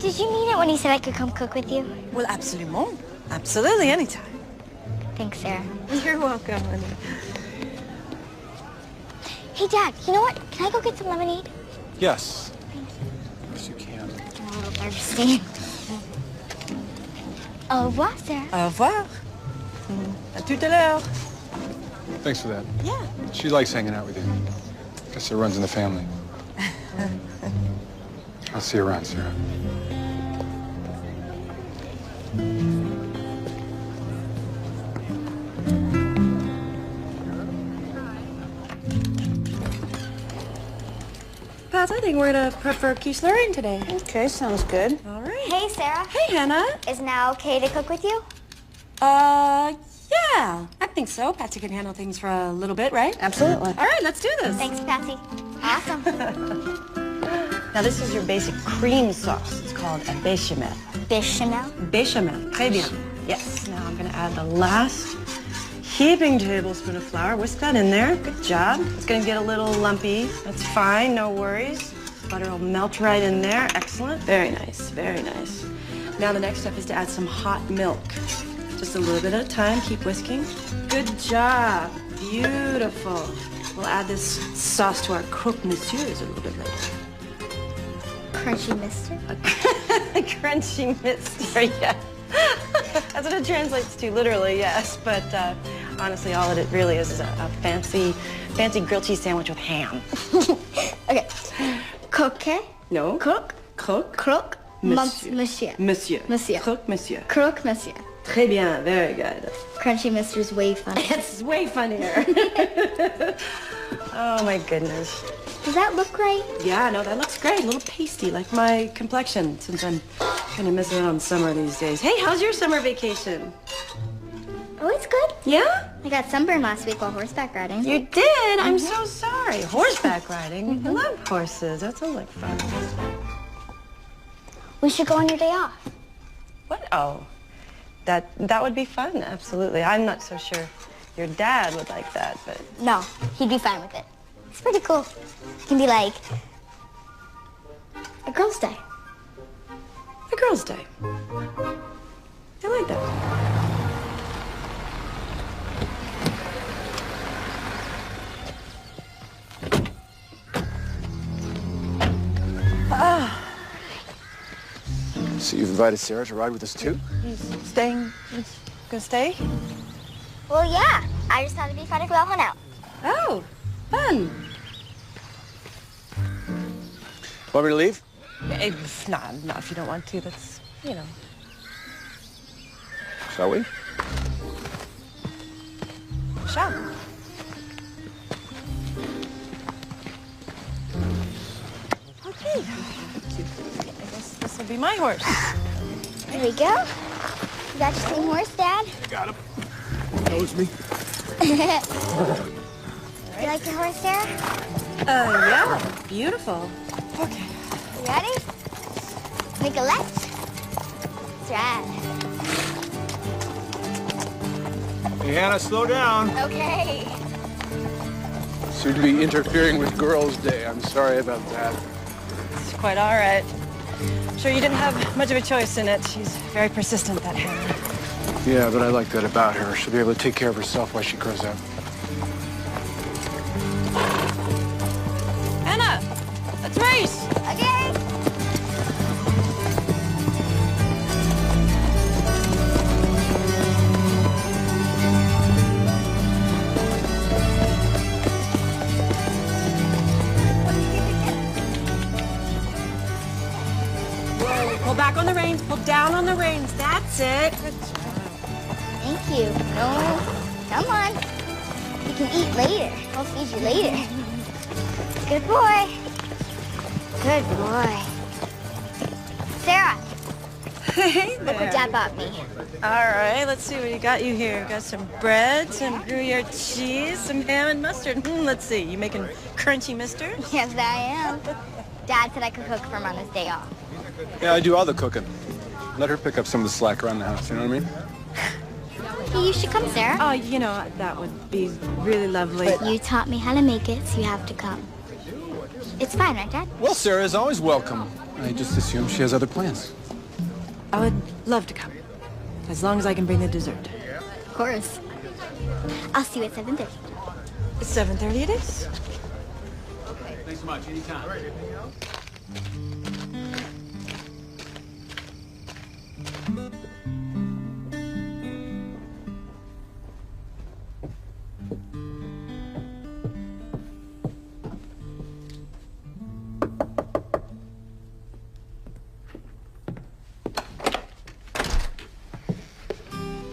Did you mean it when you said I could come cook with you? Well, absolument. Absolutely, anytime. Thanks, Sarah. You're welcome, honey. Hey, Dad, you know what? Can I go get some lemonade? Yes. Yes, you can. I'm a little thirsty. Au revoir, Sarah. Au revoir. À tout à l'heure. Thanks for that. Yeah. She likes hanging out with you. Guess it runs in the family. I'll see you around, Sarah. Pat, I think we're gonna prep for quiche Lorraine today. Okay, sounds good. All right. Hey, Sarah. Hey, Hannah. Is now okay to cook with you? Yeah. I think so. Patsy can handle things for a little bit, right? Absolutely. All right, let's do this. Thanks, Patsy. Awesome. Now, this is your basic cream sauce. It's called a béchamel. Bechamel? Béchamel. Très bien. Yes. Now, I'm going to add the last heaping tablespoon of flour. Whisk that in there. Good job. It's going to get a little lumpy. That's fine. No worries. Butter will melt right in there. Excellent. Very nice, very nice. Now the next step is to add some hot milk. Just a little bit at a time, keep whisking. Good job, beautiful. We'll add this sauce to our croque monsieurs a little bit later. Crunchy mister? Crunchy mister, yeah. That's what it translates to, literally, yes. But honestly, all it really is a fancy grilled cheese sandwich with ham. Okay. Coque? No. Croque. Croque. Croque? Monsieur. Monsieur. Monsieur. Monsieur. Croque monsieur. Croque monsieur. Très bien, very good. Crunchy mister's way funny. It's way funnier. Oh, my goodness. Does that look right? Yeah, no, that looks great. A little pasty, like my complexion, since I'm kind of missing out on summer these days. Hey, how's your summer vacation? Oh, it's good. Yeah? I got sunburned last week while horseback riding. You did? I'm so sorry. Horseback riding? I love horses. That sounds like fun. We should go on your day off. What? Oh, that would be fun, absolutely. I'm not so sure your dad would like that, but... No, he'd be fine with it. It's pretty cool. It can be like a girl's day. A girl's day. I like that. So you've invited Sarah to ride with us too? He's staying? He's gonna stay? Well, yeah. I just thought it'd be fun if we all hung out. Oh, fun. Want me to leave? Not if you don't want to. That's, you know. Shall we? Shall. Okay. I guess this will be my horse. There we go. You got your same horse, Dad? I got him. Knows me. You like your horse, Sarah? Yeah. Beautiful. Okay. You ready? Make a left. That's right. Hey, Hannah, slow down. Okay. Seem to be interfering with Girls' Day. I'm sorry about that. It's quite all right. I'm sure you didn't have much of a choice in it. She's very persistent, that Hannah. Yeah, but I like that about her. She'll be able to take care of herself while she grows up. Hannah, let's race. Okay. Whoa, pull back on the reins, pull down on the reins. That's it. Good job. Thank you. No. Come on. You can eat later. I'll feed you later. Good boy. Good boy. Sarah. Hey there. Look what Dad bought me. All right, let's see what he got you here. Got some bread, some Gruyere cheese, some ham and mustard. Let's see, you making crunchy mister? Yes, I am. Dad said I could cook for Mother's Day off. Yeah, I do all the cooking. Let her pick up some of the slack around the house, you know what I mean? Hey, you should come, Sarah. Oh, you know, that would be really lovely. But you taught me how to make it, so you have to come. It's fine, right, Dad? Well, Sarah is always welcome. I just assume she has other plans. I would love to come, as long as I can bring the dessert. Of course. I'll see you at 7:30. 7:30 it is? Thanks so much. Anytime.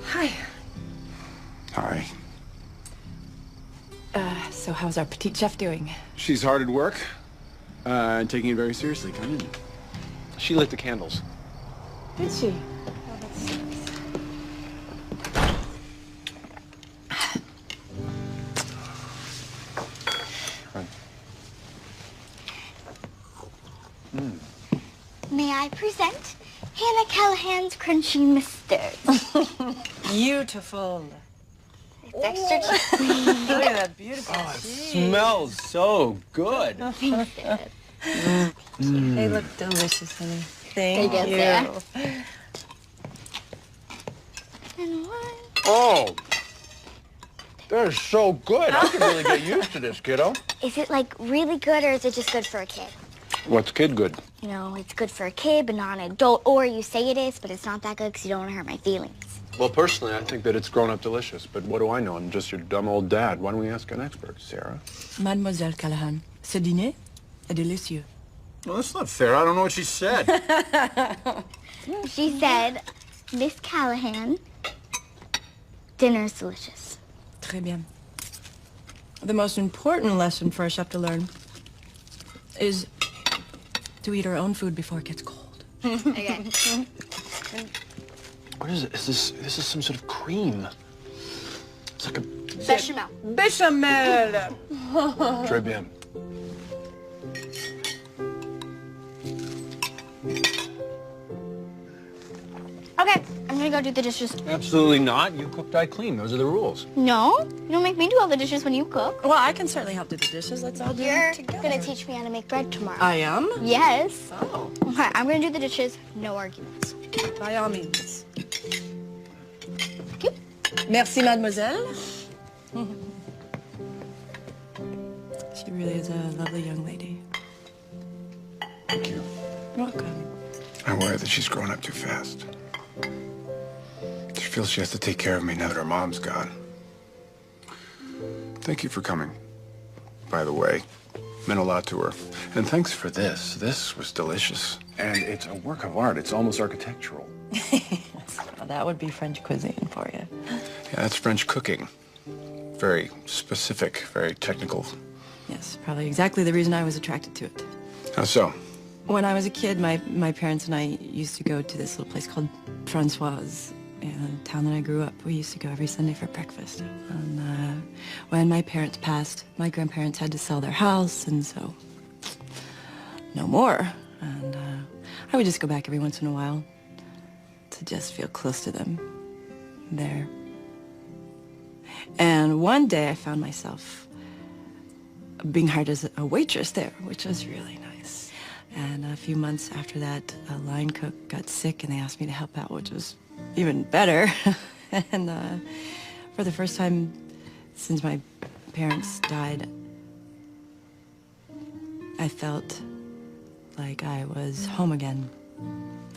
Hi. Hi. So how's our petite chef doing? She's hard at work and taking it very seriously. Come in. She lit the candles. Did she? May I present Hannah Callahan's Crunchy Mustard? Beautiful. It's extra cheese. Look at that beautiful cheese. Smells so good. Thanks, Dad. They look delicious, honey. Thank There you you. go, Sarah. And one. Oh, that is so good. I can really get used to this, kiddo. Is it like really good, or is it just good for a kid? What's kid good? You know, it's good for a kid, but not an adult. Or you say it is, but it's not that good because you don't want to hurt my feelings. Well, personally, I think that it's grown up delicious. But what do I know? I'm just your dumb old dad. Why don't we ask an expert, Sarah? Mademoiselle Callahan, ce dîner est délicieux. Well, that's not fair. I don't know what she said. She said, Miss Callahan, dinner's delicious. Très bien. The most important lesson for a chef to learn is to eat our own food before it gets cold. Okay. What is it? This is some sort of cream. It's like a... Bechamel. Bechamel! Très bien. Okay, I'm gonna go do the dishes. Absolutely not. You cooked, I clean. Those are the rules. No, you don't make me do all the dishes when you cook. Well, I can certainly help do the dishes. Let's all do You're it together. gonna teach me how to make bread tomorrow. I am? Yes. Oh. Okay, I'm gonna do the dishes. No arguments. By all means. Merci, mademoiselle. She really is a lovely young lady. Thank you. Welcome. I worry that she's growing up too fast. She feels she has to take care of me now that her mom's gone. Thank you for coming, by the way. Meant a lot to her. And thanks for this. This was delicious. And it's a work of art. It's almost architectural. Well, that would be French cuisine for you. Yeah, that's French cooking. Very specific, very technical. Yes, probably exactly the reason I was attracted to it. How so? When I was a kid, my parents and I used to go to this little place called Francoise in the town that I grew up. We used to go every Sunday for breakfast. And when my parents passed, my grandparents had to sell their house, and so no more. And I would just go back every once in a while to just feel close to them there. And one day I found myself being hired as a waitress there, which was really nice. And a few months after that, a line cook got sick and they asked me to help out, which was even better. And for the first time since my parents died, I felt like I was home again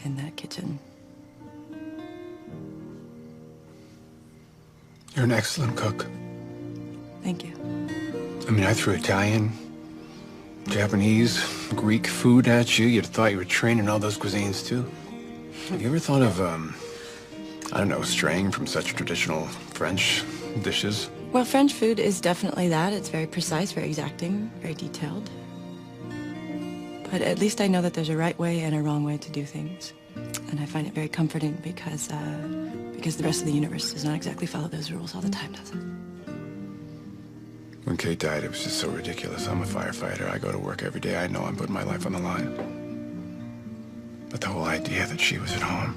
in that kitchen. You're an excellent cook. Thank you. I mean, I threw Italian, Japanese, Greek food at you. You'd have thought you were trained in all those cuisines, too. Have you ever thought of, I don't know, straying from such traditional French dishes? Well, French food is definitely that. It's very precise, very exacting, very detailed. But at least I know that there's a right way and a wrong way to do things. And I find it very comforting because the rest of the universe does not exactly follow those rules all the time, does it? When Kate died, it was just so ridiculous. I'm a firefighter. I go to work every day. I know I'm putting my life on the line. But the whole idea that she was at home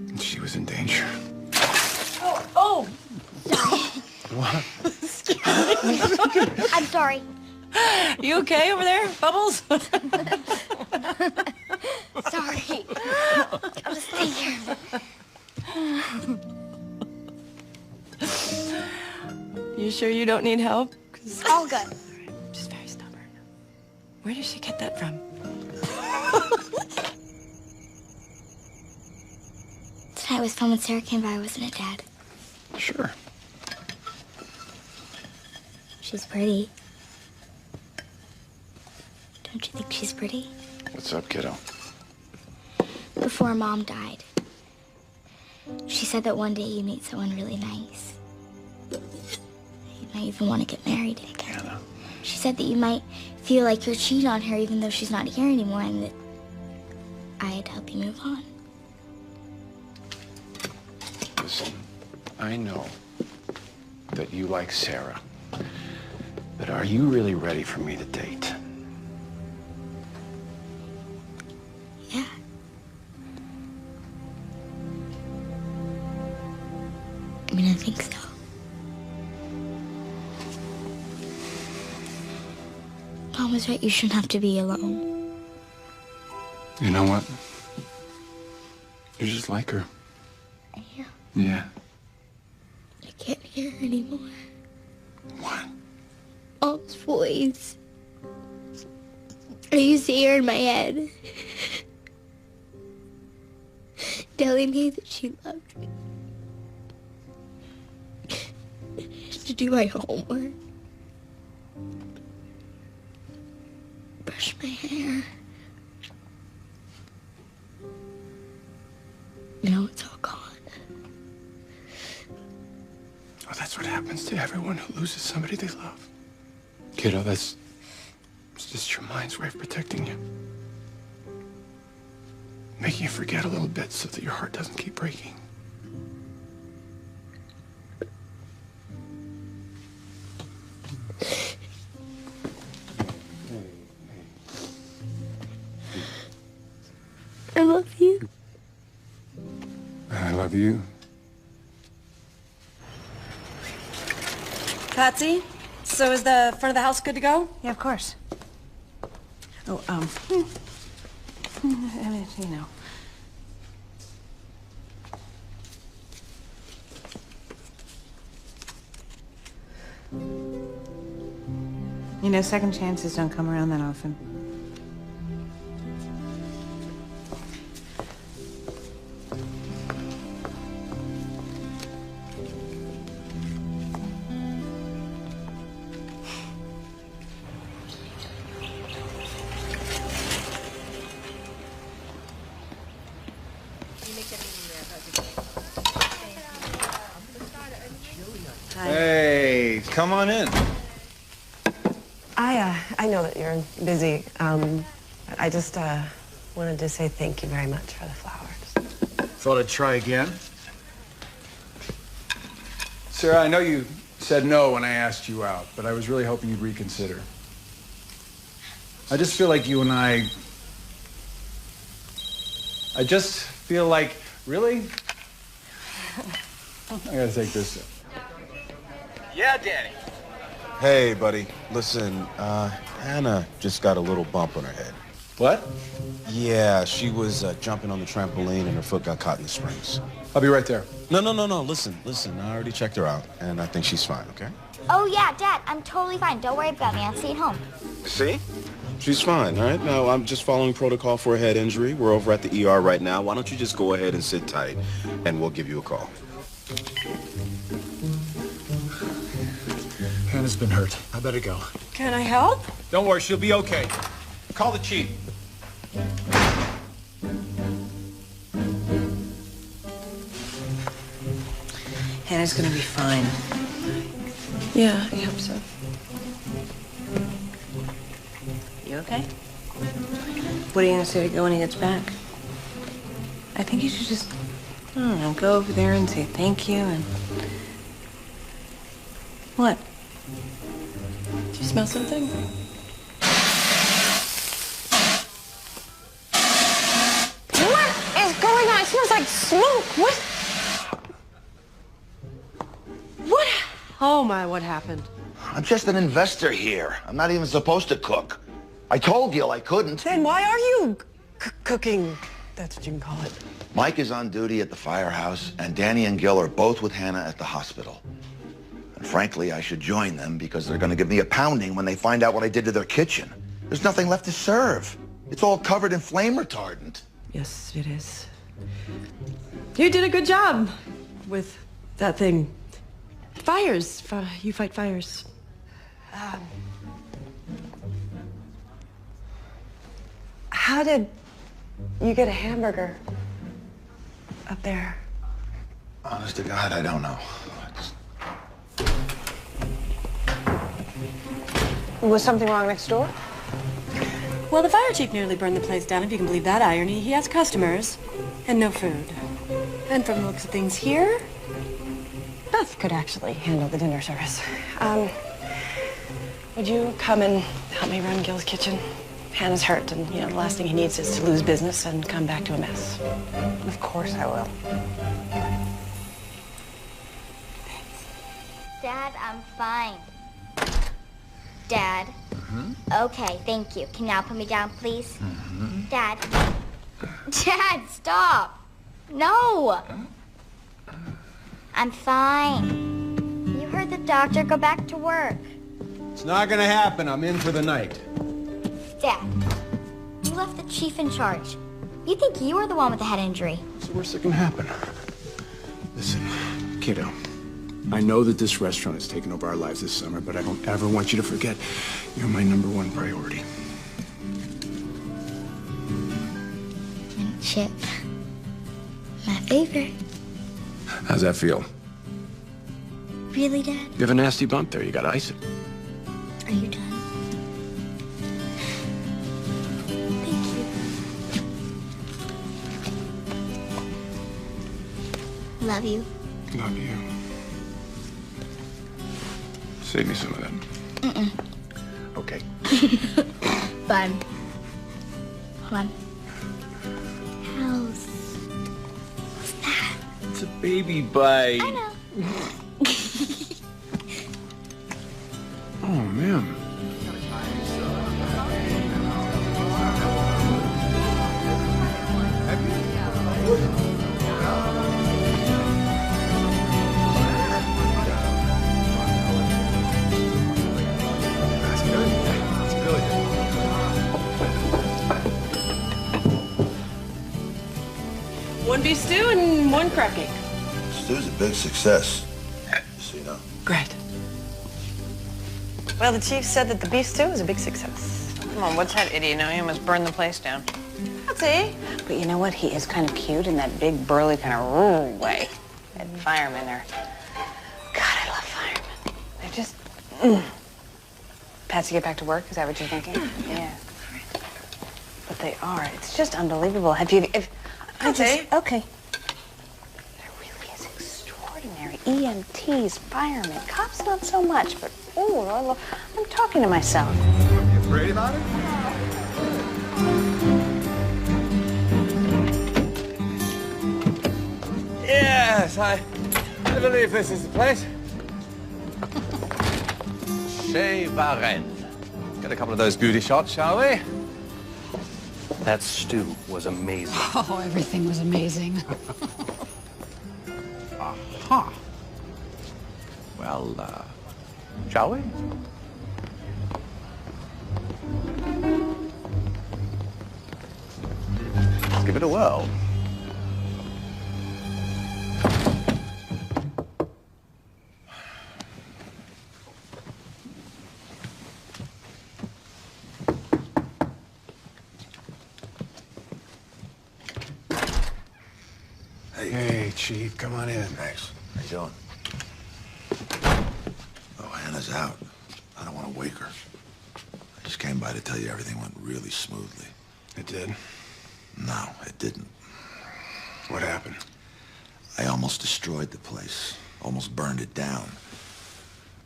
and she was in danger. Oh! What? I'm sorry. You okay over there, Bubbles? Sorry. I'll just stay here. You sure you don't need help? All good. She's very stubborn. Where did she get that from? Tonight was fun when Sarah came by, wasn't it, Dad? Sure. She's pretty. Don't you think she's pretty? What's up, kiddo? Before Mom died, she said that one day you meet someone really nice. You might even want to get married together. She said that you might feel like you're cheating on her even though she's not here anymore, and that I had to help you move on. Listen, I know that you like Sarah, but are you really ready for me to date? Yeah. I mean, I think so. Mom was right, you shouldn't have to be alone. You know what? You're just like her. Yeah. Yeah. I can't hear her anymore. What? Mom's voice. I used to hear in my head. Telling me that she loved me. To do my homework. Brush my hair. Now it's all gone. Oh, that's what happens to everyone who loses somebody they love. Kiddo, it's just your mind's way of protecting you. Making you forget a little bit so that your heart doesn't keep breaking. I love you. I love you. Patsy, so is the front of the house good to go? Yeah, of course. Oh, I mean, you know. You know, second chances don't come around that often. Hey, come on in. I know that you're busy. I just wanted to say thank you very much for the flowers. Thought I'd try again. Sarah, I know you said no when I asked you out, but I was really hoping you'd reconsider. I just feel like you and I just feel like, really? I gotta take this. Yeah, Danny. Hey, buddy. Listen, Hannah just got a little bump on her head. What? Yeah, she was jumping on the trampoline and her foot got caught in the springs. I'll be right there. No. Listen. I already checked her out, and I think she's fine, okay? Oh, yeah, Dad, I'm totally fine. Don't worry about me. I'll see you at home. See? She's fine, all right? Now, I'm just following protocol for a head injury. We're over at the ER right now. Why don't you just go ahead and sit tight, and we'll give you a call. Hannah's been hurt. I better go. Can I help? Don't worry, she'll be okay. Call the chief. Hannah's gonna be fine. Yeah, I hope so. You okay? What are you gonna say to go when he gets back? I think you should just, I don't know, go over there and say thank you and... What? smell something? What is going on? It smells like smoke. What? What? Oh my, what happened? I'm just an investor here. I'm not even supposed to cook. I told Gil I couldn't. Then why are you cooking? That's what you can call it. Mike is on duty at the firehouse, and Danny and Gil are both with Hannah at the hospital. And frankly, I should join them because they're going to give me a pounding when they find out what I did to their kitchen. There's nothing left to serve. It's all covered in flame retardant. Yes, it is. You did a good job with that thing. Fires. You fight fires. How did you get a hamburger up there? Honest to God, I don't know. Was something wrong next door? Well, the fire chief nearly burned the place down, if you can believe that irony. He has customers and no food. And from the looks of things here, Beth could actually handle the dinner service. Would you come and help me run Gil's kitchen? Hannah's hurt, and, the last thing he needs is to lose business and come back to a mess. Of course I will. Dad, I'm fine. Dad? Okay, thank you. Can you now put me down, please? Dad? Dad, stop! No! I'm fine. You heard the doctor. Go back to work. It's not gonna happen. I'm in for the night. Dad, you left the chief in charge. You think you were the one with the head injury. What's the worst that can happen? Listen, kiddo. I know that this restaurant has taken over our lives this summer, but I don't ever want you to forget you're my #1 priority. And Chip, my favorite. How's that feel? Really, Dad? You have a nasty bump there. You gotta ice it. Are you done? Thank you. Love you. Love you. Save me some of that. Okay. Fun. Hold on. How's that? It's a baby bite. I know. Oh, man. One beef stew and one crab cake. Stew's a big success, just so you know. Great. Well, the chief said that the beef stew was a big success. Come on, what's that idiot know? He almost burned the place down. That's it. But you know what? He is kind of cute in that big, burly kind of rude way. That firemen are... God, I love firemen. They're just... Patsy, get back to work? Is that what you're thinking? Yeah. But they are. It's just unbelievable. Okay. There really is extraordinary EMTs, firemen, cops not so much, but I'm talking to myself. You afraid about it? Yes, I believe this is the place. Chez Varenne. Get a couple of those booty shots, shall we? That stew was amazing. Oh, everything was amazing. Aha. Well, shall we? Let's give it a whirl. Hey, Chief, come on in. Thanks. How you doing? Oh, Hannah's out. I don't want to wake her. I just came by to tell you everything went really smoothly. It did? No, it didn't. What happened? I almost destroyed the place. Almost burned it down.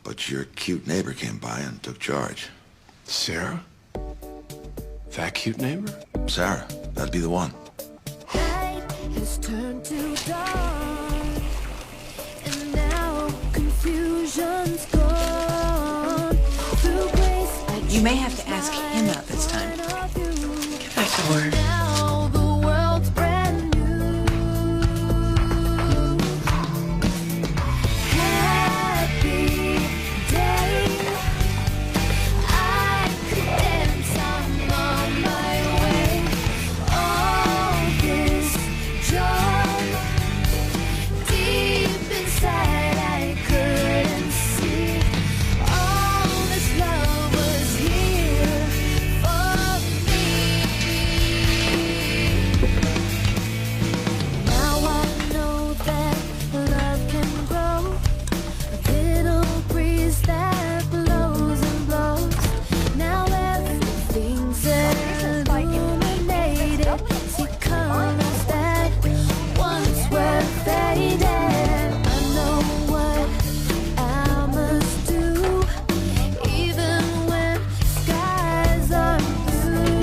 But your cute neighbor came by and took charge. Sarah? That cute neighbor? Sarah, that'd be the one. Has turned to dark, and now confusion's gone. Through grace, You may have to ask him out this time. Get back to work. now the world's brand new. Happy day. I could dance, I'm on my way. All this joy, deep inside I couldn't see. All this love was here for me. Now I know that love can grow. A little breeze that blows and blows. Now everything's illuminated. See colors that once were faded. I know what I must do, even when skies are blue.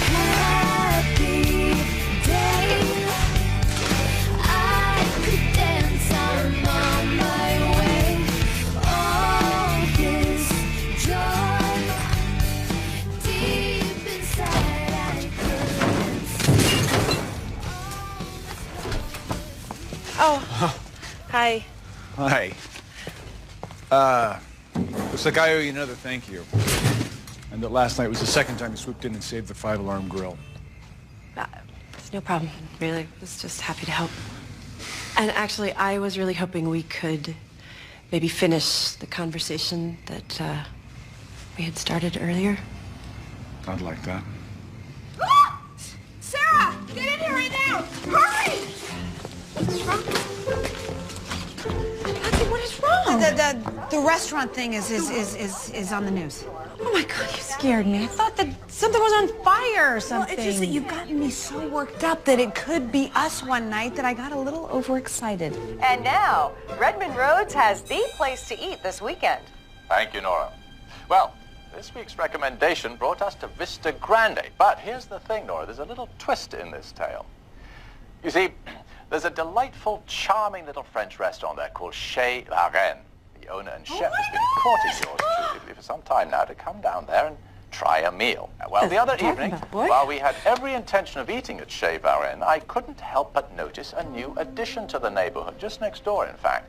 Happy day. I could dance, I'm on my way. All this joy, deep inside I couldn't see. Oh, hi. Hi. Looks like I owe you another thank you. And that last night was the second time you swooped in and saved the 5-alarm grill. It's no problem, really. I was just happy to help. And actually, I was really hoping we could maybe finish the conversation that we had started earlier. I'd like that. Sarah, get in here right now! Hurry! What's wrong? Nothing. What is wrong? The restaurant thing is on the news. Oh my God, you scared me. I thought that something was on fire or something. Well, it's just that you've gotten me so worked up that it could be us one night that I got a little overexcited. And now, Redmond Roads has the place to eat this weekend. Thank you, Nora. Well, this week's recommendation brought us to Vista Grande. But here's the thing, Nora. There's a little twist in this tale. You see, there's a delightful, charming little French restaurant there called Chez La Reine. The owner and chef has been courting yours truly for some time now to come down there and try a meal. Well, the other evening, while we had every intention of eating at Chez La Reine, I couldn't help but notice a new addition to the neighborhood, just next door, in fact.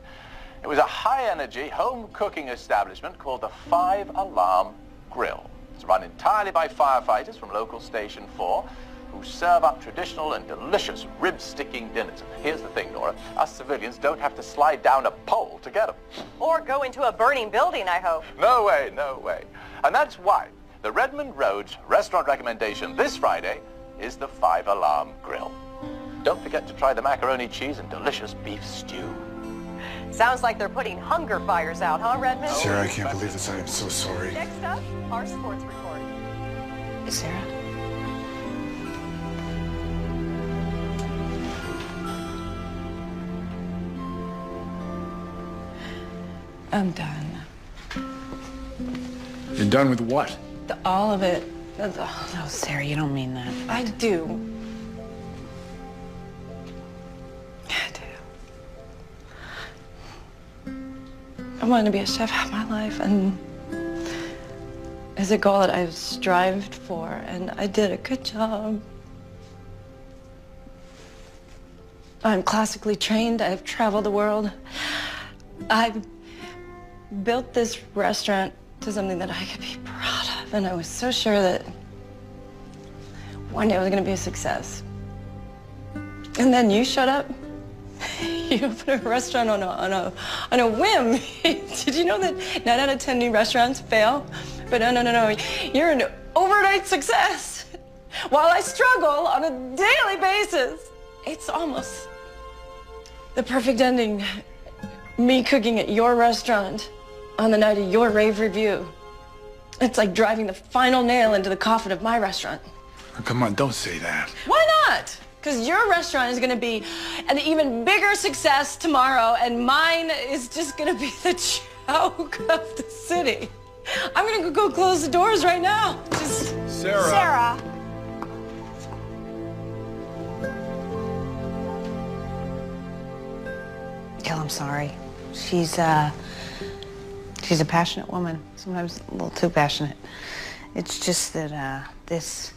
It was a high-energy, home-cooking establishment called the 5-Alarm Grill. It's run entirely by firefighters from local Station 4, who serve up traditional and delicious rib-sticking dinners. Here's the thing, Nora. Us civilians don't have to slide down a pole to get them. Or go into a burning building, I hope. No way, no way. And that's why the Redmond Roads restaurant recommendation this Friday is the 5-Alarm Grill. Don't forget to try the macaroni cheese and delicious beef stew. Sounds like they're putting hunger fires out, huh, Redmond? Sarah, I can't believe this. I am so sorry. Next up, our sports report. Sarah? I'm done. You're done with what? All of it. Oh, Sarah, you don't mean that. I do. I do. I wanted to be a chef half my life, and it's a goal that I've strived for, and I did a good job. I'm classically trained. I've traveled the world. I've built this restaurant to something that I could be proud of, and I was so sure that one day it was going to be a success. And then you showed up. You opened a restaurant on a whim. Did you know that 9 out of 10 new restaurants fail? But no. You're an overnight success. While I struggle on a daily basis, it's almost the perfect ending. Me cooking at your restaurant on the night of your rave review. It's like driving the final nail into the coffin of my restaurant. Oh, come on, don't say that. Why not? Because your restaurant is going to be an even bigger success tomorrow, and mine is just going to be the joke of the city. I'm going to go close the doors right now. Just... Sarah. Sarah. Gil, I'm sorry. She's a passionate woman. Sometimes a little too passionate. It's just that this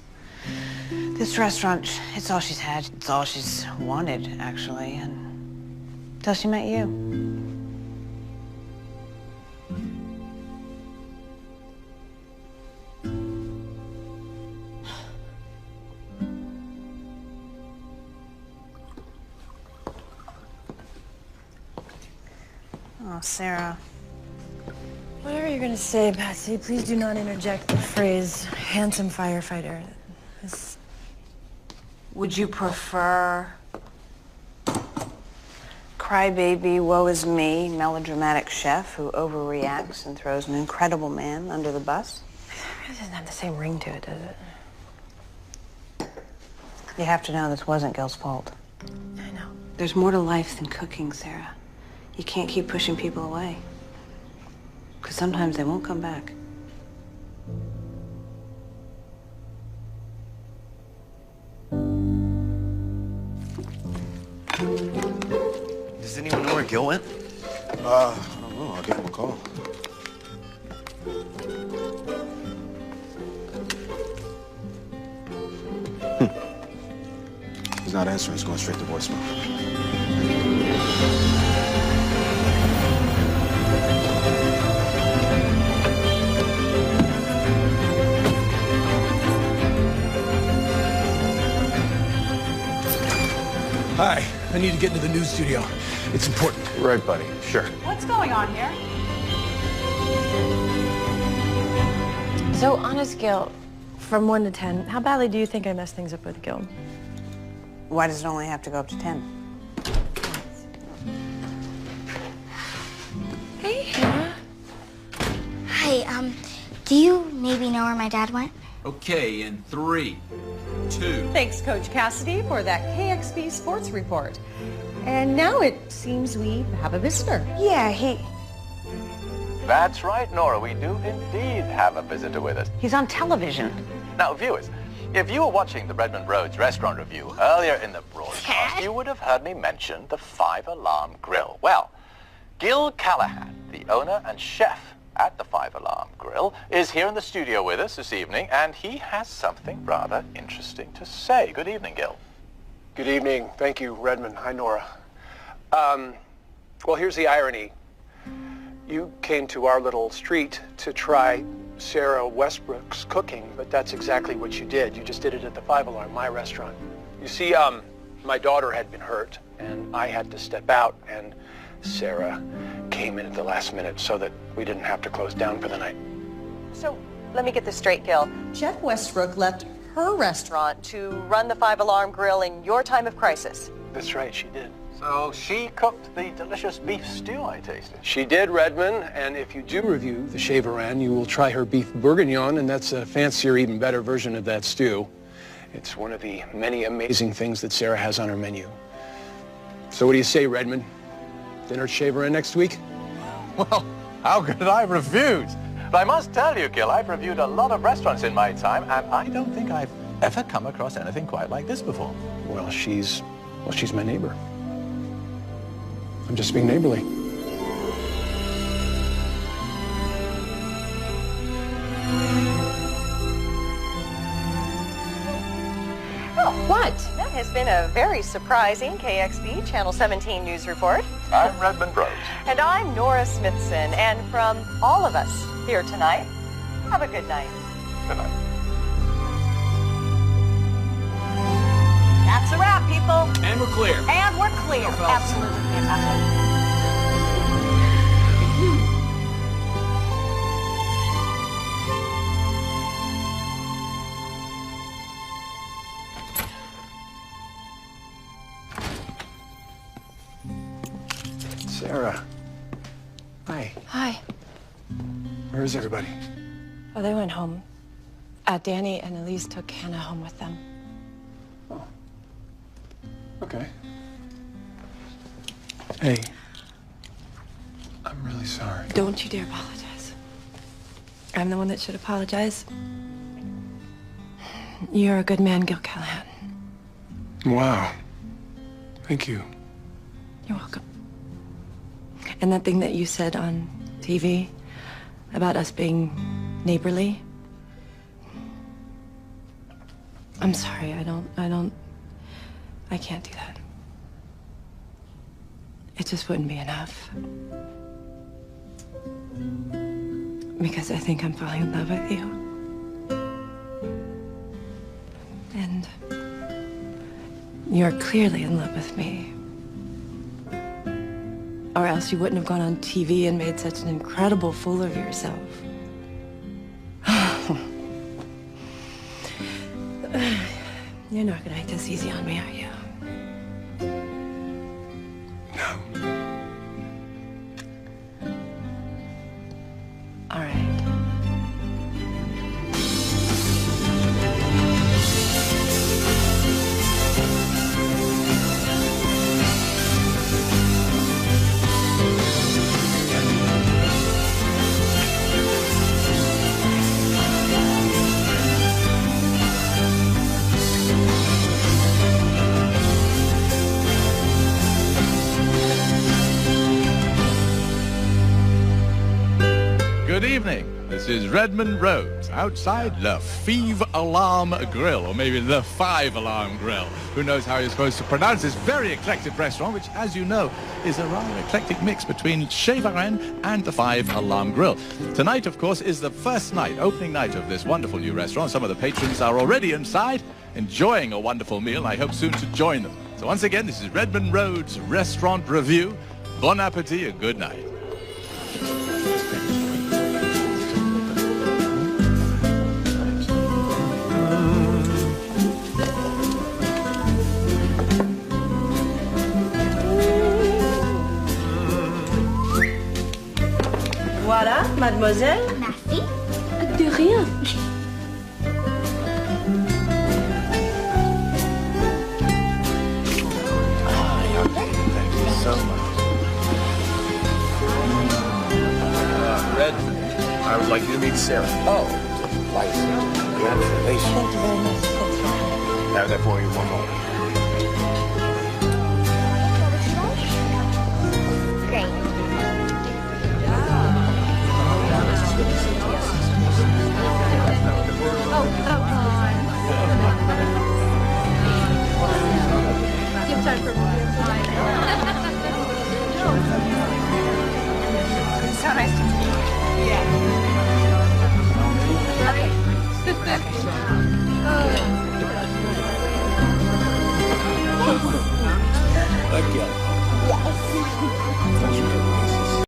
restaurant, it's all she's had. It's all she's wanted, actually, and until she met you. Oh, Sarah. Whatever you're going to say, Patsy, please do not interject the phrase handsome firefighter. Would you prefer crybaby, woe is me, melodramatic chef who overreacts and throws an incredible man under the bus? It doesn't have the same ring to it, does it? You have to know this wasn't Gil's fault. I know. There's more to life than cooking, Sarah. You can't keep pushing people away. Because sometimes they won't come back. Does anyone know where Gil went? I don't know. I'll give him a call. He's not answering. He's going straight to voicemail. Hi, I need to get into the news studio. It's important. Right, buddy. Sure. What's going on here? So, on a scale from 1 to 10, how badly do you think I messed things up with Gil? Why does it only have to go up to 10? Hey, Hannah. Hi, do you maybe know where my dad went? Okay, in 3, 2. Thanks, Coach Cassidy, for that KXB Sports Report. And now it seems we have a visitor. Yeah, That's right, Nora. We do indeed have a visitor with us. he's on television. Now, viewers, if you were watching the Redmond Roads restaurant review earlier in the broadcast, you would have heard me mention the 5-Alarm Grill. Well, Gil Callahan, the owner and chef at the 5-Alarm Grill, is here in the studio with us this evening, and he has something rather interesting to say. Good evening, Gil. Good evening. Thank you, Redmond. Hi, Nora. Well, here's the irony. You came to our little street to try Sarah Westbrook's cooking, but that's exactly what you did. You just did it at the 5-Alarm, my restaurant. You see, my daughter had been hurt, and I had to step out, and Sarah came in at the last minute so that we didn't have to close down for the night. So, let me get this straight, Gil. Chef Westbrook left her restaurant to run the 5-Alarm Grill in your time of crisis. That's right, she did. So she cooked the delicious beef stew I tasted. She did, Redmond, and if you do review the Chez Varan, you will try her beef bourguignon, and that's a fancier, even better version of that stew. It's one of the many amazing things that Sarah has on her menu. So what do you say, Redmond? Dinner at Chez Varan next week? Well, how could I refuse? But I must tell you, Gil, I've reviewed a lot of restaurants in my time, and I don't think I've ever come across anything quite like this before. Well, she's my neighbor. I'm just being neighborly. Oh, what? That has been a very surprising KXB Channel 17 news report. I'm Redmond Rose. And I'm Nora Smithson. And from all of us here tonight, have a good night. Good night. That's a wrap, people. And we're clear. And we're clear. Absolutely fantastic. Sarah. Hi. Hi. Where is everybody? Oh, they went home. Danny and Elise took Hannah home with them. Okay. Hey. I'm really sorry. Don't you dare apologize. I'm the one that should apologize. You're a good man, Gil Callahan. Wow. Thank you. You're welcome. And that thing that you said on TV about us being neighborly, I'm sorry, I can't do that. It just wouldn't be enough. Because I think I'm falling in love with you. And you're clearly in love with me. Or else you wouldn't have gone on TV and made such an incredible fool of yourself. You're not gonna make this easy on me, are you? All right. Good evening. This is Redmond Road, outside Le Five Alarm Grill, or maybe the 5 Alarm Grill. Who knows how you're supposed to pronounce this very eclectic restaurant, which, as you know, is a rather eclectic mix between Chez Varenne and the 5 Alarm Grill. Tonight, of course, is the first night, opening night of this wonderful new restaurant. Some of the patrons are already inside, enjoying a wonderful meal. I hope soon to join them. So once again, this is Redmond Road's Restaurant Review. Bon appetit and good night. Voilà, mademoiselle. Merci. De rien. Thank you so much. Red, I would like you to meet Sarah. Oh, delightful. Congratulations. Thank you very much. Have that for you one moment. Great. Oh, come on. Give time for wine. So nice to meet you. Yeah. Okay. Thank you. Yes.